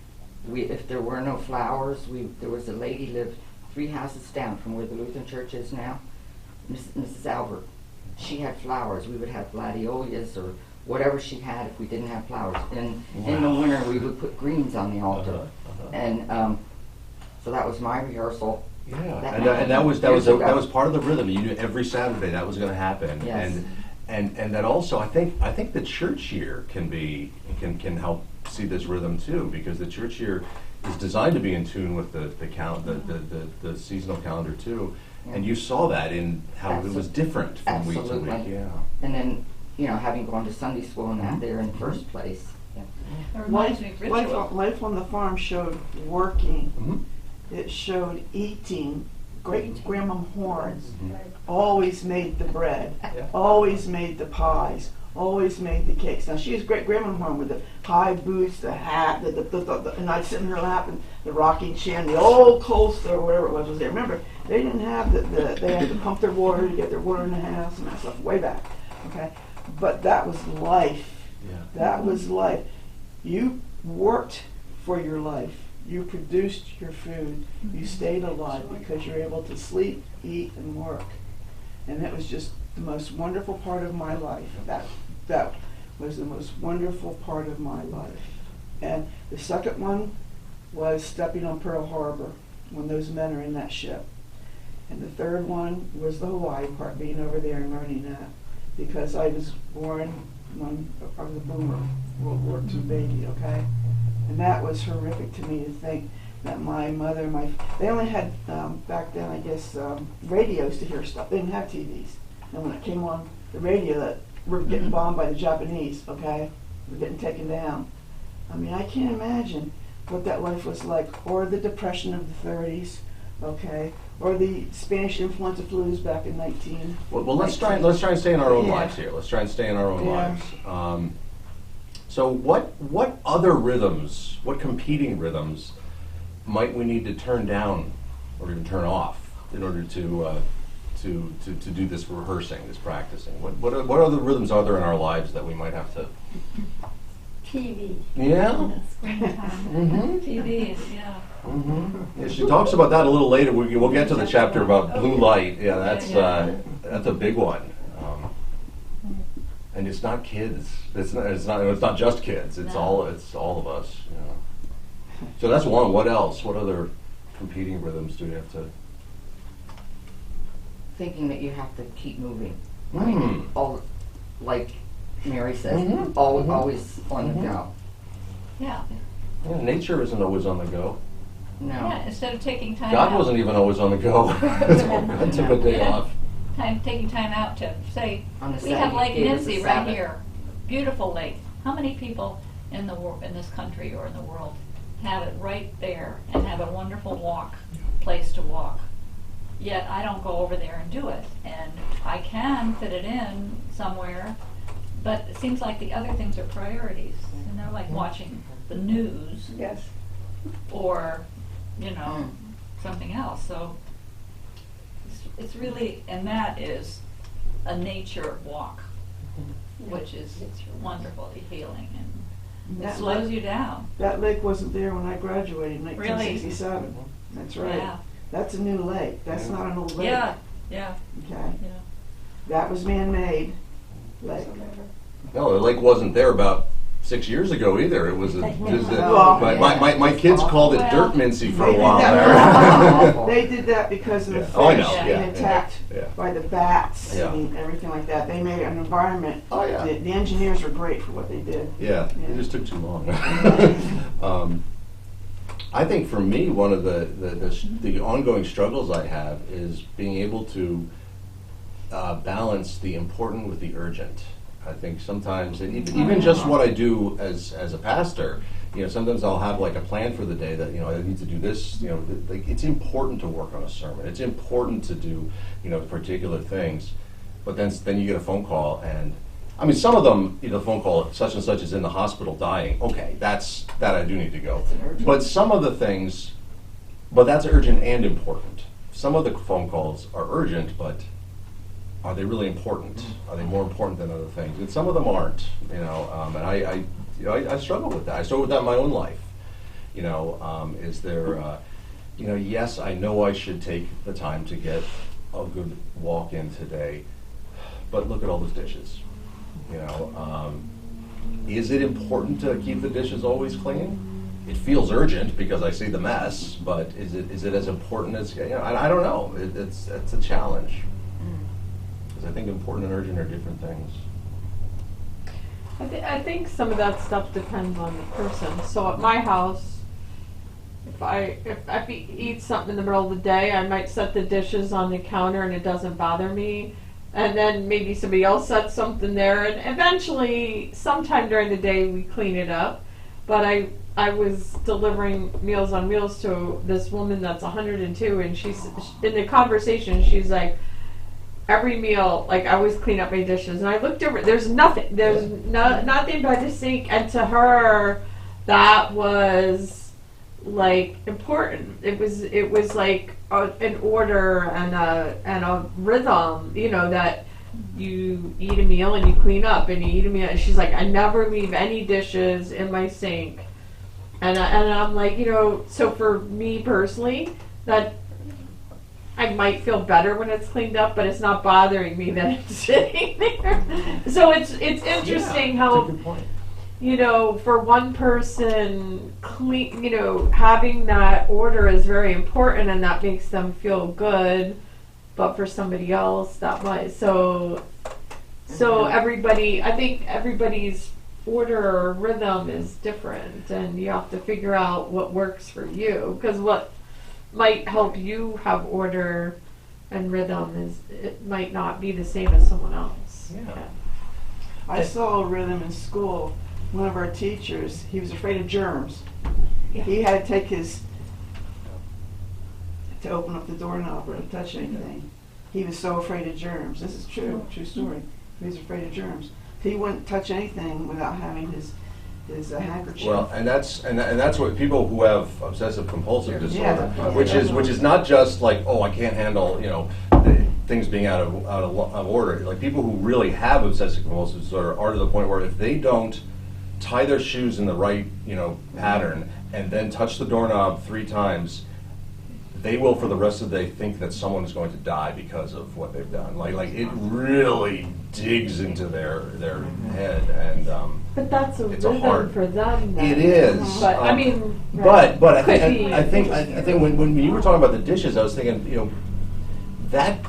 if there were no flowers, there was a lady lived 3 houses down from where the Lutheran church is now, Mrs. Albert. She had flowers. We would have gladiolus or whatever she had if we didn't have flowers. In the winter, we would put greens on the altar, and so that was my rehearsal. Yeah, and that was part of the rhythm. You knew every Saturday that was going to happen, Yes. and that also I think the church year can help see this rhythm too, because the church year is designed to be in tune with the seasonal calendar too, and you saw that in how it was different from week to week. Yeah, and then having gone to Sunday school and that there in the first place. Yeah. It reminds me of ritual. Life on the farm showed working. Mm-hmm. It showed eating. Great Grandma Horns always made the bread, always made the pies, always made the cakes. Now she was Great Grandma Horn with the high boots, the hat, and I'd sit in her lap, and the rocking chair, and the old coal stove, whatever it was there. Remember, they didn't have they had to pump their water to get their water in the house and that stuff way back. Okay, but that was life. Yeah. That was life. You worked for your life. You produced your food. You stayed alive because you're able to sleep, eat, and work. And that was just the most wonderful part of my life. That was the most wonderful part of my life. And the second one was stepping on Pearl Harbor when those men are in that ship. And the third one was the Hawaii part, being over there and learning that. Because I was born when I was a boomer, World War II baby, okay? And that was horrific to me to think that my mother, they only had, back then, I guess, radios to hear stuff. They didn't have TVs. And when it came on the radio that we're getting bombed by the Japanese, okay? We're getting taken down. I mean, I can't imagine what that life was like, or the Depression of the 30s, okay? Or the Spanish influenza flus back in 19. Well, let's try and stay in our own lives here. Let's try and stay in our own lives. So what other rhythms, what competing rhythms might we need to turn down or even turn off in order to do this rehearsing, this practicing? What other rhythms are there in our lives that we might have to? TV. Yeah. TV, yeah. Yeah, she talks about that a little later. We'll get to the chapter about blue light. Yeah, that's a big one. And it's not kids. It's not just kids. It's all of us. Yeah. So that's one. What else? What other competing rhythms do we have to? Thinking that you have to keep moving. All, like Mary says, always on the go. Yeah. Yeah, nature isn't always on the go. No. Yeah, instead of taking time God out. wasn't even always on the go. God took a day off. Taking time out to say, On the we Sabbath, have Lake he gave us Ninsey the right Sabbath. here, beautiful lake. How many people in this country or in the world have it right there and have a wonderful place to walk? Yet I don't go over there and do it, and I can fit it in somewhere, but it seems like the other things are priorities, and they're like watching the news Yes. or something else. So it's really, and that is a nature walk, which is wonderfully healing, and it That slows lake- you down. That lake wasn't there when I graduated in Really? 1967. That's right. Yeah. That's a new lake. That's not an old lake. Yeah. Okay. Yeah. That was man-made lake. No, the lake wasn't there about 6 years ago either. It was Well, my kids called it Well, Dirt Mincy for a They did while that- there. They did that because of the fish Oh, I know. Yeah. being attacked Yeah. by the bats Yeah. and everything like that. They made an environment. Oh, yeah. The engineers were great for what they did. Yeah, Yeah. it just took too long. I think for me, one of the ongoing struggles I have is being able to balance the important with the urgent. I think sometimes, and even just what I do as a pastor, sometimes I'll have like a plan for the day that, I need to do this, like it's important to work on a sermon. It's important to do, particular things. But then you get a phone call, and I mean, some of them, the phone call, such and such is in the hospital dying. Okay, that I do need to go. But some of the things, but that's urgent and important. Some of the phone calls are urgent, but are they really important? Are they more important than other things? And some of them aren't, and I struggle with that. I struggle with that in my own life. Is there, yes, I know I should take the time to get a good walk in today, but look at all those dishes. Is it important to keep the dishes always clean? It feels urgent because I see the mess, but is it as important as, I don't know. It's a challenge. Because I think important and urgent are different things. I think some of that stuff depends on the person. So at my house, if I eat something in the middle of the day, I might set the dishes on the counter and it doesn't bother me. And then maybe somebody else sets something there, and eventually, sometime during the day, we clean it up. But I was delivering Meals on Wheels to this woman that's 102, and she's in the conversation. She's like, every meal, like I always clean up my dishes, and I looked over. There's nothing. There's nothing by the sink, and to her, that was like important. It was like an order and a rhythm, that you eat a meal and you clean up and you eat a meal. And she's like, I never leave any dishes in my sink, and I'm like, so for me personally, that I might feel better when it's cleaned up, but it's not bothering me that it's sitting there. So it's interesting how, that's a good point. For one person, having that order is very important, and that makes them feel good. But for somebody else, that might so everybody. I think everybody's order or rhythm is different, and you have to figure out what works for you. Because what might help you have order and rhythm it might not be the same as someone else. Yeah. I saw a rhythm in school. One of our teachers, he was afraid of germs. Yeah. He had to take to open up the doorknob or to touch anything. He was so afraid of germs. This is true story. He was afraid of germs. He wouldn't touch anything without having his handkerchief. Well, and that's what people who have obsessive compulsive disorder, Yeah. which is not just like, I can't handle things being out of order. Like people who really have obsessive compulsive disorder are to the point where if they don't tie their shoes in the right pattern and then touch the doorknob 3 times, they will for the rest of the day think that someone is going to die because of what they've done. Like it really digs into their head, and But that's a it's rhythm hard for them. Then. It is. But I mean, but I could think when you were talking about the dishes, I was thinking, that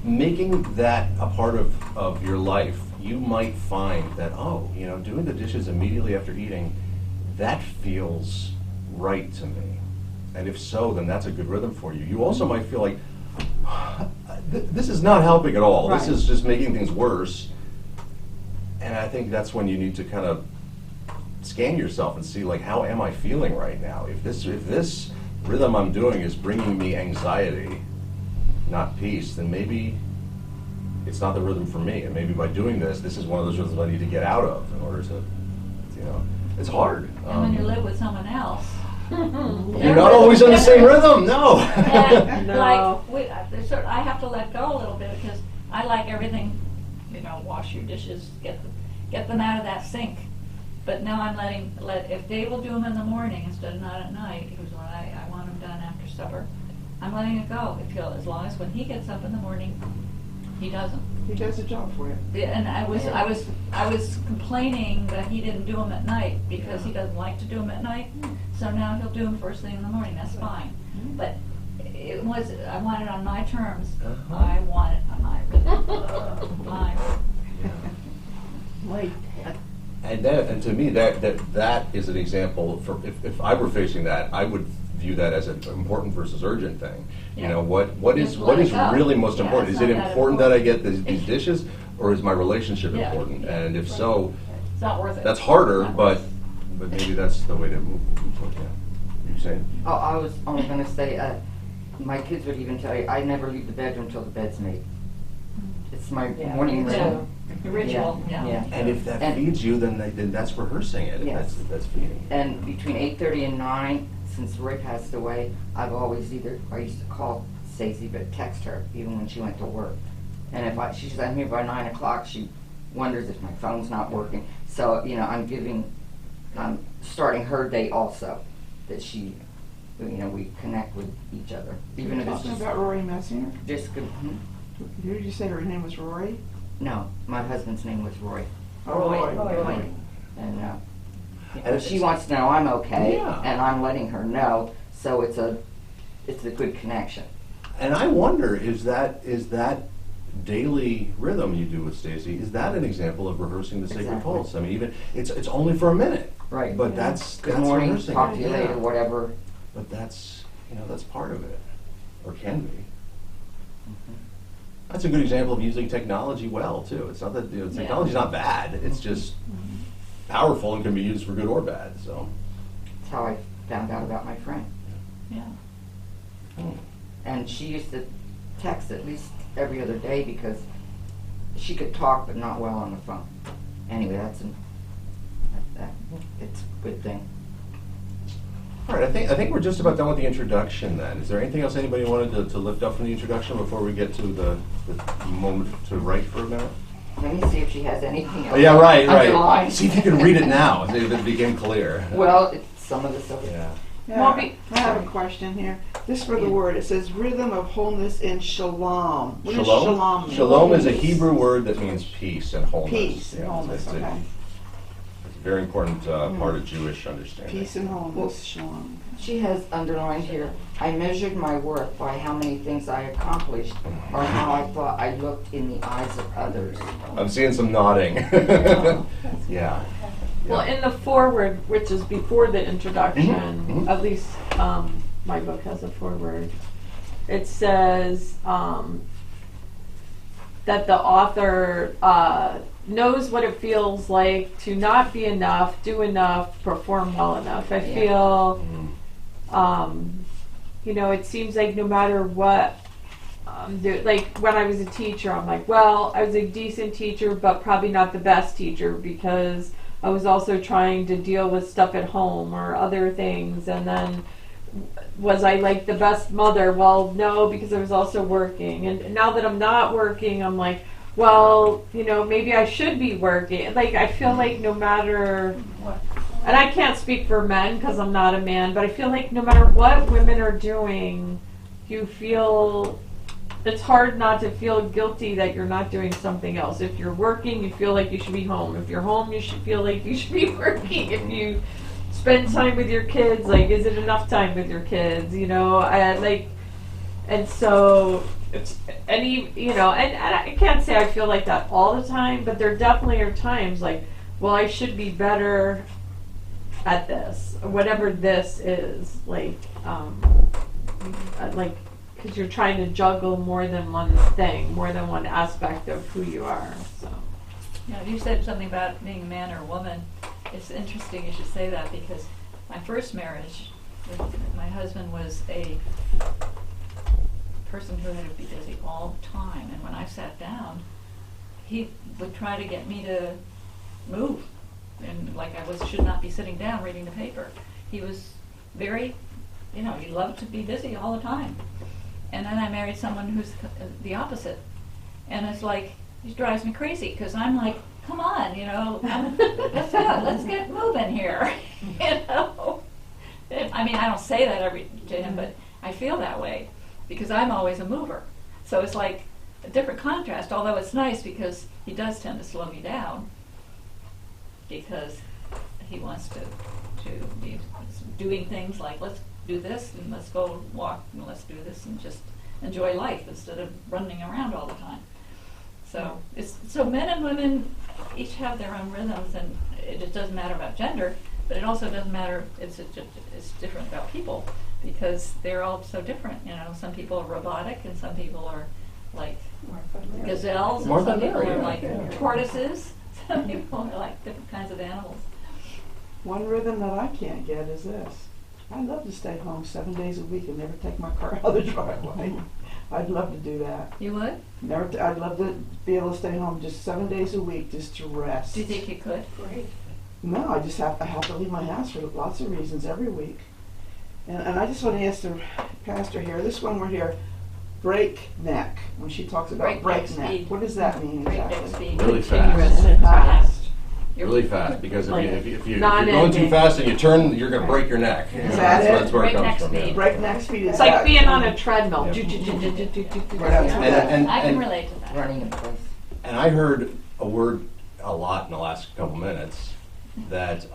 making that a part of your life, you might find that doing the dishes immediately after eating, that feels right to me. And if so, then that's a good rhythm for you. You also might feel like, this is not helping at all. Right. This is just making things worse. And I think that's when you need to kind of scan yourself and see, like, how am I feeling right now? If this rhythm I'm doing is bringing me anxiety, not peace, then maybe it's not the rhythm for me. And maybe by doing this is one of those rhythms I need to get out of in order to, it's hard. And when you live with someone else, you're not always on the same rhythm, no. and No. I have to let go a little bit because I like everything, wash your dishes, get them out of that sink. But now I'm if Dave will do them in the morning instead of not at night, because when I want them done after supper, I'm letting it go. As long as when he gets up in the morning, he does them. He does the job for you. Yeah, and I was complaining that he didn't do them at night because he doesn't like to do them at night. So now he'll do them first thing in the morning. That's fine. But I want it on my terms. I want it on my rhythm. Mine. And to me, that is an example. For if I were facing that, I would view that as an important versus urgent thing. Yeah. What is Just let it go. really most Yeah, important? it's Is it not that important that I get these dishes, or is my relationship Yeah. important? Yeah. And if so, It's not worth it. that's harder, Not but worth maybe that's the way to move forward. Yeah. You saying? Oh, I was only going to say, my kids would even tell you, I never leave the bedroom till the bed's made. It's my Yeah, morning me ritual. The ritual, yeah. And if that And- feeds you, then that's rehearsing it. Yes. That's feeding. And between 8:30 and 9, since Roy passed away, I've always I used to call Stacy, but text her, even when she went to work. And if she says I'm here by 9 o'clock, she wonders if my phone's not working. So, I'm starting her day also, that she, we connect with each other. Even if it's Talking just, about Rory Messinger? just good. Who did you say her name was Rory? No, my husband's name was Roy. Oh, Roy. Roy. And, And she wants to know I'm okay, Yeah. and I'm letting her know, so it's a good connection. And I wonder, is that daily rhythm you do with Stacy, is that an example of rehearsing the sacred Exactly. pulse? I mean, even it's only for a minute, Right. but that's Good morning, rehearsing talk it, to you yeah. later, whatever. But that's part of it, or can be. That's a good example of using technology well too. It's not that technology's not bad. It's just powerful and can be used for good or bad. So. That's how I found out about my friend. Yeah. And she used to text at least every other day because she could talk but not well on the phone. Anyway, it's a good thing. All right, I think we're just about done with the introduction then. Is there anything else anybody wanted to lift up from the introduction before we get to the moment to write for a minute? Let me see if she has anything else. Yeah, right. underlined. See if you can read it now, see if it became clear. Well, some of the stuff. Yeah. Yeah, Well, I have a question here. This for the word. It says rhythm of wholeness in shalom. What does shalom mean? Shalom is a Hebrew word that means peace and wholeness. Peace and Yeah, wholeness, it's okay. It's a very important part of Jewish understanding. Peace and wholeness, shalom. She has underlined here, I measured my worth by how many things I accomplished or how I thought I looked in the eyes of others. I'm seeing some nodding. Yeah. Well, in the foreword, which is before the introduction, Mhm. at least my book has a foreword, it says that the author knows what it feels like to not be enough, do enough, perform well enough. I Yeah. feel, Mhm. it seems like no matter what, like when I was a teacher, I'm like, well, I was a decent teacher, but probably not the best teacher because I was also trying to deal with stuff at home or other things. And then was I like the best mother? Well, no, because I was also working. And now that I'm not working, I'm like, well, maybe I should be working. Like, I feel like no matter what, and I can't speak for men because I'm not a man, but I feel like no matter what women are doing, you feel it's hard not to feel guilty that you're not doing something else. If you're working, you feel like you should be home. If you're home, you should feel like you should be working. If you spend time with your kids, like, is it enough time with your kids? And so it's and I can't say I feel like that all the time, but there definitely are times like, well, I should be better at this, whatever this is, because you're trying to juggle more than one thing, more than one aspect of who you are. So. You said something about being a man or a woman. It's interesting you should say that because my first marriage, my husband was a person who had to be busy all the time, and when I sat down, he would try to get me to move, and like I should not be sitting down reading the paper. He was very, he loved to be busy all the time. And then I married someone who's the opposite, and it's like, he drives me crazy because I'm like, come on, let's get moving here, I mean, I don't say that to him, but I feel that way because I'm always a mover. So it's like a different contrast, although it's nice because he does tend to slow me down because he wants to be doing things like, let's do this and let's go walk and let's do this and just enjoy life instead of running around all the time. So men and women each have their own rhythms, and it doesn't matter about gender, but it also doesn't matter. It's different about people because they're all so different. Some people are robotic, and some people are like gazelles, and Martha some people Mary, are yeah. like tortoises, some people are like different kinds of animals. One rhythm that I can't get is this. I love to stay home 7 days a week and never take my car out of the driveway. I'd love to do that. You would? I'd love to be able to stay home just 7 days a week just to rest. Do you think you could? Great. No, I have to leave my house for lots of reasons every week. And I just want to ask the pastor here, this one we're here, breakneck, when she talks about Breakneck breakneck. speed. What does that mean Breakneck exactly? speed. Really Continuous fast. and fast. Really fast, because Like if you're going non-ending. too fast and you turn, you're going to break your neck. You know, Is that it? that's where it Breakneck comes from. speed. Yeah. Breakneck speed is It's like that- being on a treadmill. Yep. And I can relate to that. Running in place. And I heard a word a lot in the last couple minutes that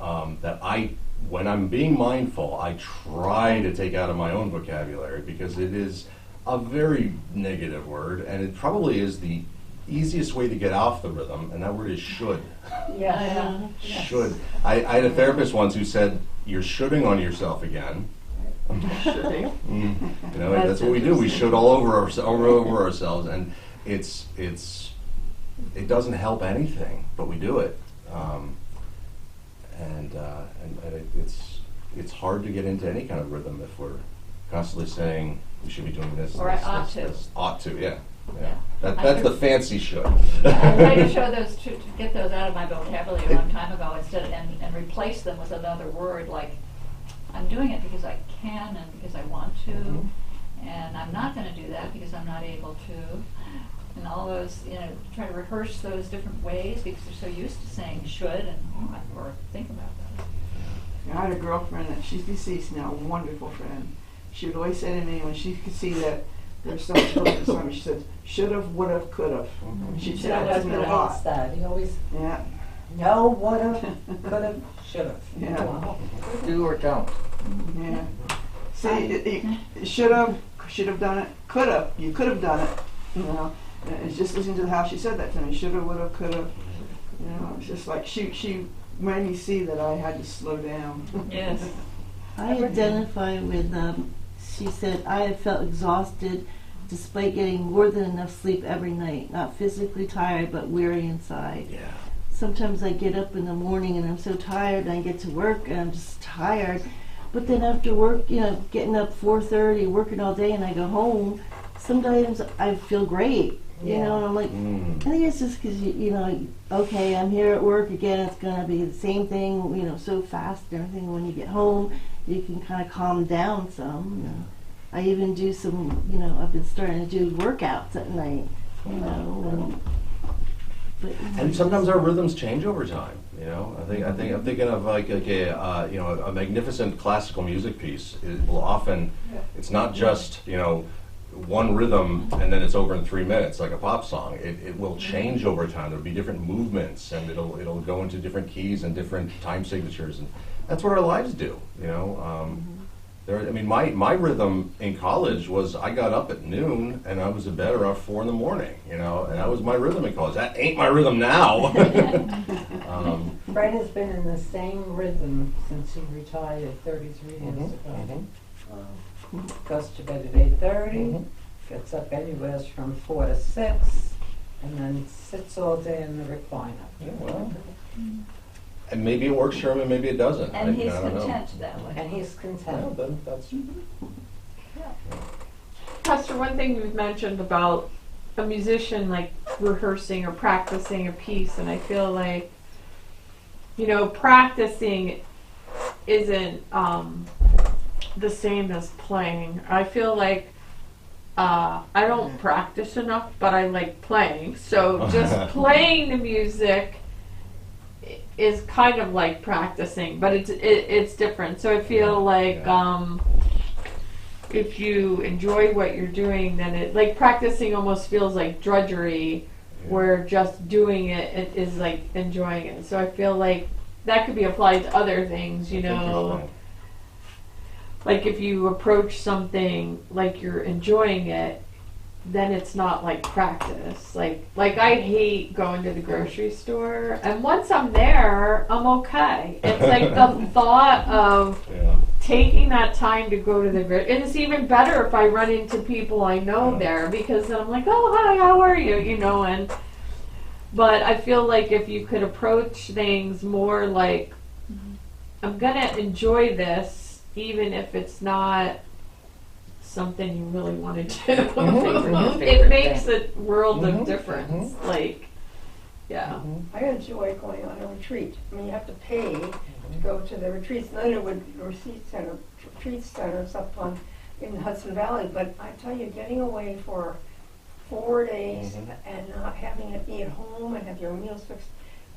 when I'm being mindful, I try to take out of my own vocabulary, because it is a very negative word, and it probably is the easiest way to get off the rhythm, and that word is should. Yeah. Should. I had a therapist once who said, "You're shoulding on yourself again." Shoulding. You know, that's what we do. We should all over ourselves, and it doesn't help anything, but we do it. It's hard to get into any kind of rhythm if we're constantly saying we should be doing this. Or this, I ought this, to. this. Ought to, yeah. Yeah. That's the fancy should. I tried to show those to get those out of my vocabulary a long time ago and replace them with another word, like I'm doing it because I can and because I want to, and I'm not going to do that because I'm not able to, and all those, try to rehearse those different ways because they're so used to saying should or think about that. I had a girlfriend, and she's deceased now, a wonderful friend. She would always say to me when she could see that there was so much work in something, she said, should've, would've, could've. She'd say that to me a lot. that. He always, Yeah, no, would've, could've, should've. yeah, Wow. Do or don't. yeah. See, should've done it, could've, you could've done it, And it's just listening to how she said that to me, should've, would've, could've. It's just like she made me see that I had to slow down. Yes. I identify with, she said, I have felt exhausted despite getting more than enough sleep every night. Not physically tired, but weary inside. Yeah. Sometimes I get up in the morning and I'm so tired, and I get to work and I'm just tired. But then after work, getting up 4:30, working all day, and I go home, sometimes I feel great. And I'm like, I think it's just because, okay, I'm here at work again, it's going to be the same thing, so fast and everything. When you get home, you can kind of calm down some. I even do some, I've been starting to do workouts at night, And sometimes our rhythms change over time. I'm thinking of like a magnificent classical music piece. It will often, it's not just one rhythm and then it's over in 3 minutes like a pop song. It will change over time. There'll be different movements, and it'll go into different keys and different time signatures, and that's what our lives do. My rhythm in college was I got up at noon and I was in bed around 4 in the morning. And that was my rhythm in college. That ain't my rhythm now. Fred has been in the same rhythm since he retired 33 years ago. Goes to bed at 8:30, gets up anywhere from 4 to 6, and then sits all day in the recliner. Yeah, well. And maybe it works for him, and maybe it doesn't. And he's I don't know. content that way. And he's content. Yeah, then that's Pastor, one thing you've mentioned about a musician like rehearsing or practicing a piece, and I feel like, practicing isn't the same as playing. I feel like I don't practice enough, but I like playing. So just playing the music is kind of like practicing, but it's different. So I feel like if you enjoy what you're doing, then it like practicing almost feels like drudgery, where just doing it is like enjoying it. So I feel like that could be applied to other things, like if you approach something like you're enjoying it, then it's not like practice. Like I hate going to the grocery store, and once I'm there, I'm okay. It's like the thought of taking that time to go to the and it's even better if I run into people I know there, because then I'm like, oh hi, how are you, and but I feel like if you could approach things more like, I'm gonna enjoy this even if it's not something you really want to do. It makes a world of difference. Like, yeah. I enjoy going on a retreat. I mean, you have to pay to go to the retreats. Leonard retreat centers up in Hudson Valley. But I tell you, getting away for 4 days and not having it be at home and have your meals fixed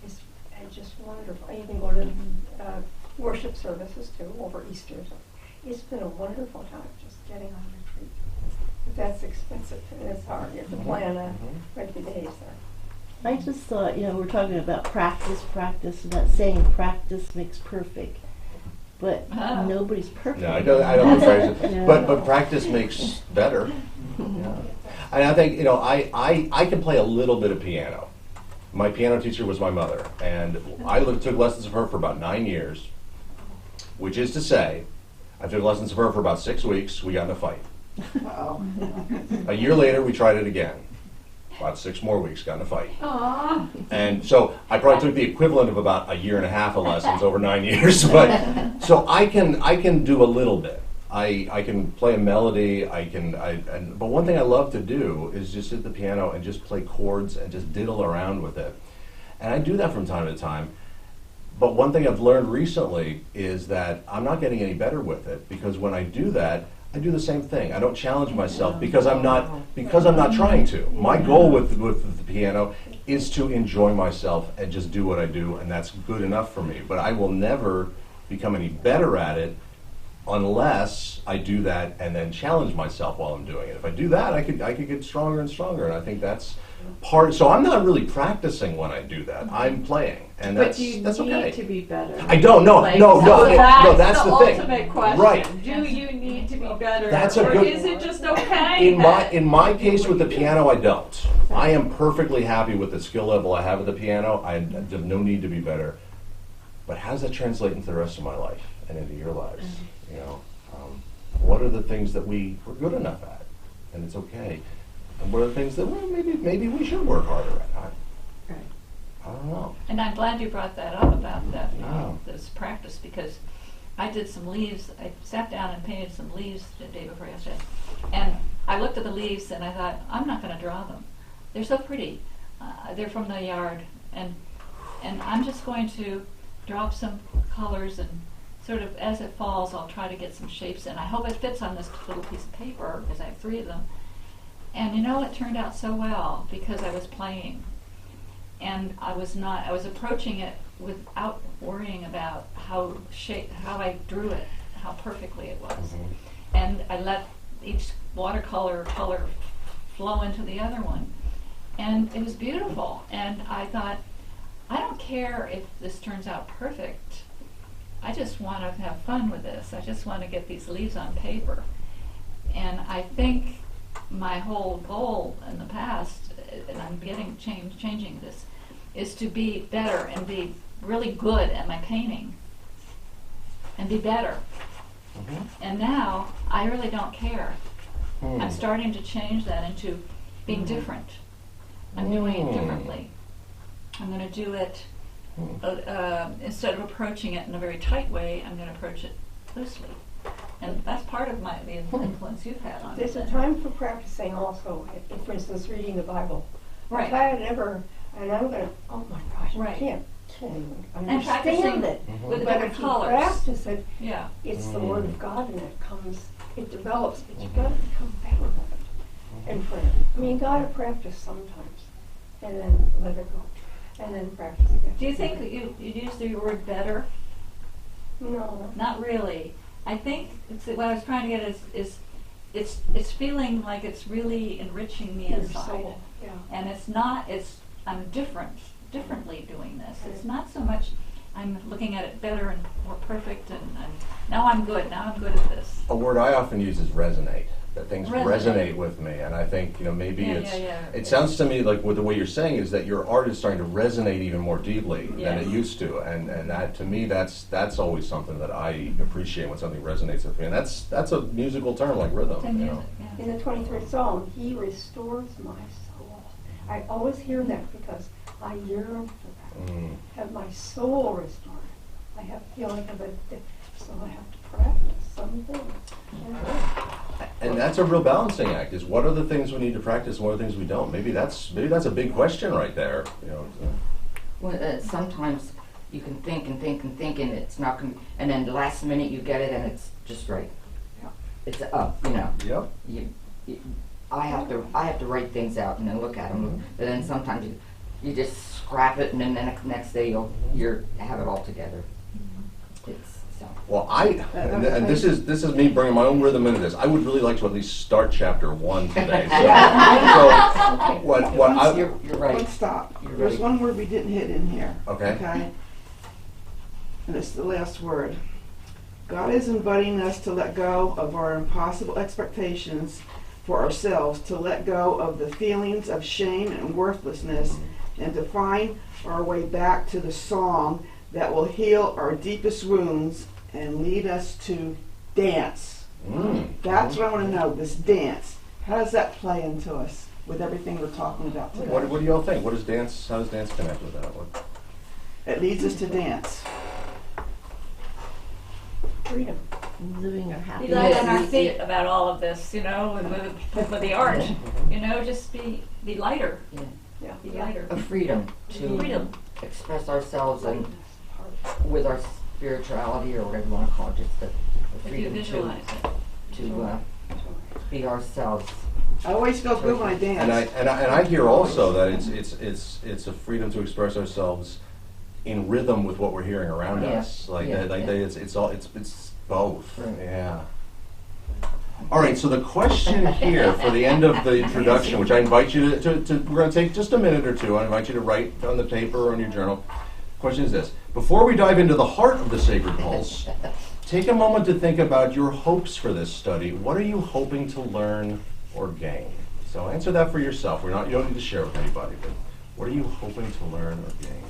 is just wonderful. I even go to worship services too over Easter. So it's been a wonderful time just getting on retreat. But that's expensive and it's hard. You have to plan quite the days there. I just thought, we're talking about practice, and that saying practice makes perfect. But nobody's perfect. No, I don't phrase it. But practice makes better. Yeah. And I think, I can play a little bit of piano. My piano teacher was my mother, and I took lessons of her for about 9 years, which is to say, I took lessons of her for about 6 weeks. We got in a fight. A year later, we tried it again. About 6 more weeks, got in a fight. Aww. And so I probably took the equivalent of about a year and a half of lessons over 9 years. But so I can do a little bit. I can play a melody. But one thing I love to do is just sit at the piano and just play chords and just diddle around with it. And I do that from time to time. But one thing I've learned recently is that I'm not getting any better with it, because when I do that, I do the same thing. I don't challenge myself because I'm not trying to. My goal with the piano is to enjoy myself and just do what I do, and that's good enough for me. But I will never become any better at it unless I do that and then challenge myself while I'm doing it. If I do that, I could get stronger and stronger, and I think that's part. So I'm not really practicing when I do that. I'm playing, and that's okay. But you need to be better. I don't. No. That's the thing. Ultimate question. Right. Do you need to be better, that's a or good, is it just okay? In my case with the piano, I don't. I am perfectly happy with the skill level I have at the piano. I have no need to be better. But how does that translate into the rest of my life and into your lives? What are the things that we're good enough at, and it's okay? And what are the things that maybe we should work harder at? I don't know. And I'm glad you brought that up about that this practice, because I did some leaves. I sat down and painted some leaves the day before yesterday, and I looked at the leaves and I thought, I'm not going to draw them. They're so pretty. They're from the yard, and I'm just going to drop some colors, and sort of as it falls, I'll try to get some shapes in. I hope it fits on this little piece of paper, because I have 3 of them. And it turned out so well because I was playing. And I was approaching it without worrying about how I drew it, how perfectly it was. Mm-hmm. And I let each watercolor color flow into the other one. And it was beautiful. And I thought, I don't care if this turns out perfect. I just want to have fun with this. I just want to get these leaves on paper. And I think my whole goal in the past, and I'm changing this, is to be better and be really good at my painting and be better. Mm-hmm. And now I really don't care. I'm starting to change that into being different. I'm doing it differently. I'm going to do it instead of approaching it in a very tight way. I'm going to approach it loosely. And that's part of the influence you've had on me. There's a time for practicing also. For instance, reading the Bible. Right. If I had never, and I'm going to, oh my gosh, right. I can't even and understand practicing it. with But different if you colors. practice it, Yeah. it's the Word of God, and it develops, but you've got to become better with it in prayer. I mean, you got to practice sometimes, and then let it go, and then practice again. Do you think that you use the word better? No. Not really. I think what I was trying to get is it's feeling like it's really enriching me inside. Soul. Yeah. And I'm differently doing this. It's not so much I'm looking at it better and more perfect, and now I'm good at this. A word I often use is resonate. that things Resonate. resonate with me. And I think, maybe Yeah. it sounds to me like with the way you're saying is that your art is starting to resonate even more deeply than it Yes. used to. And that, to me, that's always something that I appreciate when something resonates with me. And that's a musical term like rhythm. It's in music, yeah. In the 23rd Psalm, He restores my soul. I always hear that because I yearn for that. Have my soul restored. I have feeling of it, so I have to practice some things. And that's a real balancing act. Is what are the things we need to practice, and what are the things we don't? Maybe that's a big question right there. Well, sometimes you can think and think and think, and it's not going, and then the last minute you get it, and it's just right. Yeah. It's up, Yep. I have to write things out and then look at them, but then sometimes you just scrap it, and then the next day you'll have it all together. It's so. Well, and this is me bringing my own rhythm into this. I would really like to at least start chapter 1 today. So what You're right. Let's stop. You're There's right. one word we didn't hit in here. Okay. And it's the last word. God is inviting us to let go of our impossible expectations for ourselves, to let go of the feelings of shame and worthlessness, and to find our way back to the song that will heal our deepest wounds and lead us to dance. That's what I want to know, this dance. How does that play into us with everything we're talking about today? What do y'all think? How does dance connect with that? It leads us to dance. Freedom. Living our happy Be light Yes, on our yes, feet yeah. about all of this, with the art. Just be lighter. Yeah. Be lighter. A freedom to Freedom. express ourselves and with our spirituality or whatever you want to call it, just the If you freedom visualize it. to be ourselves. I always feel good when I dance. And I hear also that it's a freedom to express ourselves in rhythm with what we're hearing around us. It's both. Right. Yeah. All right. So the question here for the end of the introduction, which I invite you to we're going to take just a minute or two. I invite you to write on the paper or on your journal. Question is this: before we dive into the heart of the Sacred Pulse, take a moment to think about your hopes for this study. What are you hoping to learn or gain? So answer that for yourself. You don't need to share with anybody, but what are you hoping to learn or gain?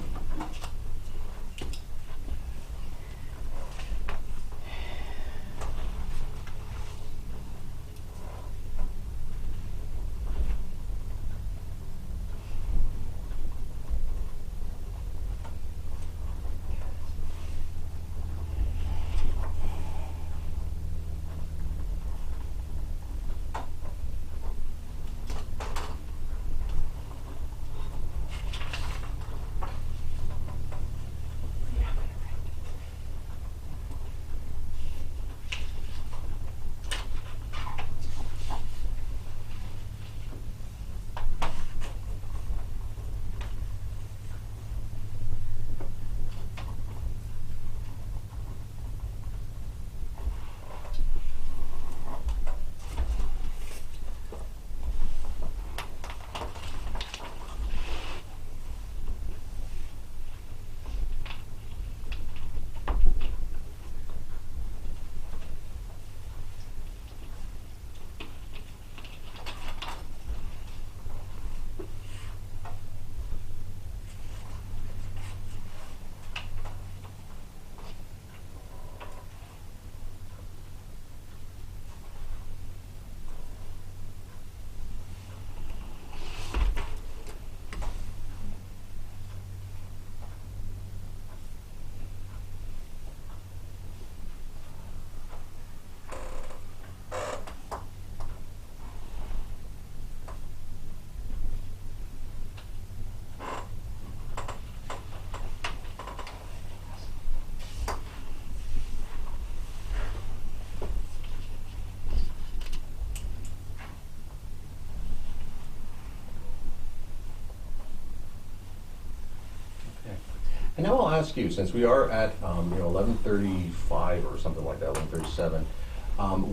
And now I'll ask you, since we are at 11:35 or something like that, 11:37,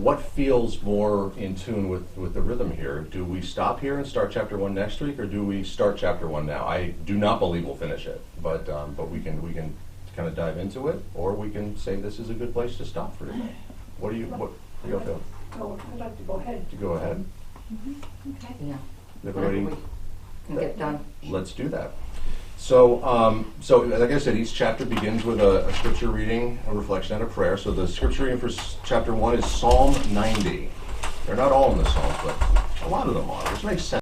what feels more in tune with the rhythm here? Do we stop here and start chapter 1 next week, or do we start chapter 1 now? I do not believe we'll finish it, but we can kind of dive into it, or we can say this is a good place to stop for today. What do you feel? Oh, I'd like to go ahead. go ahead? Okay. Yeah. Everybody, Whatever we can get done. let's do that. So, so like I said, each chapter begins with a scripture reading, a reflection, and a prayer. So the scripture reading for chapter 1 is Psalm 90. They're not all in the Psalms, but a lot of them are, which makes sense.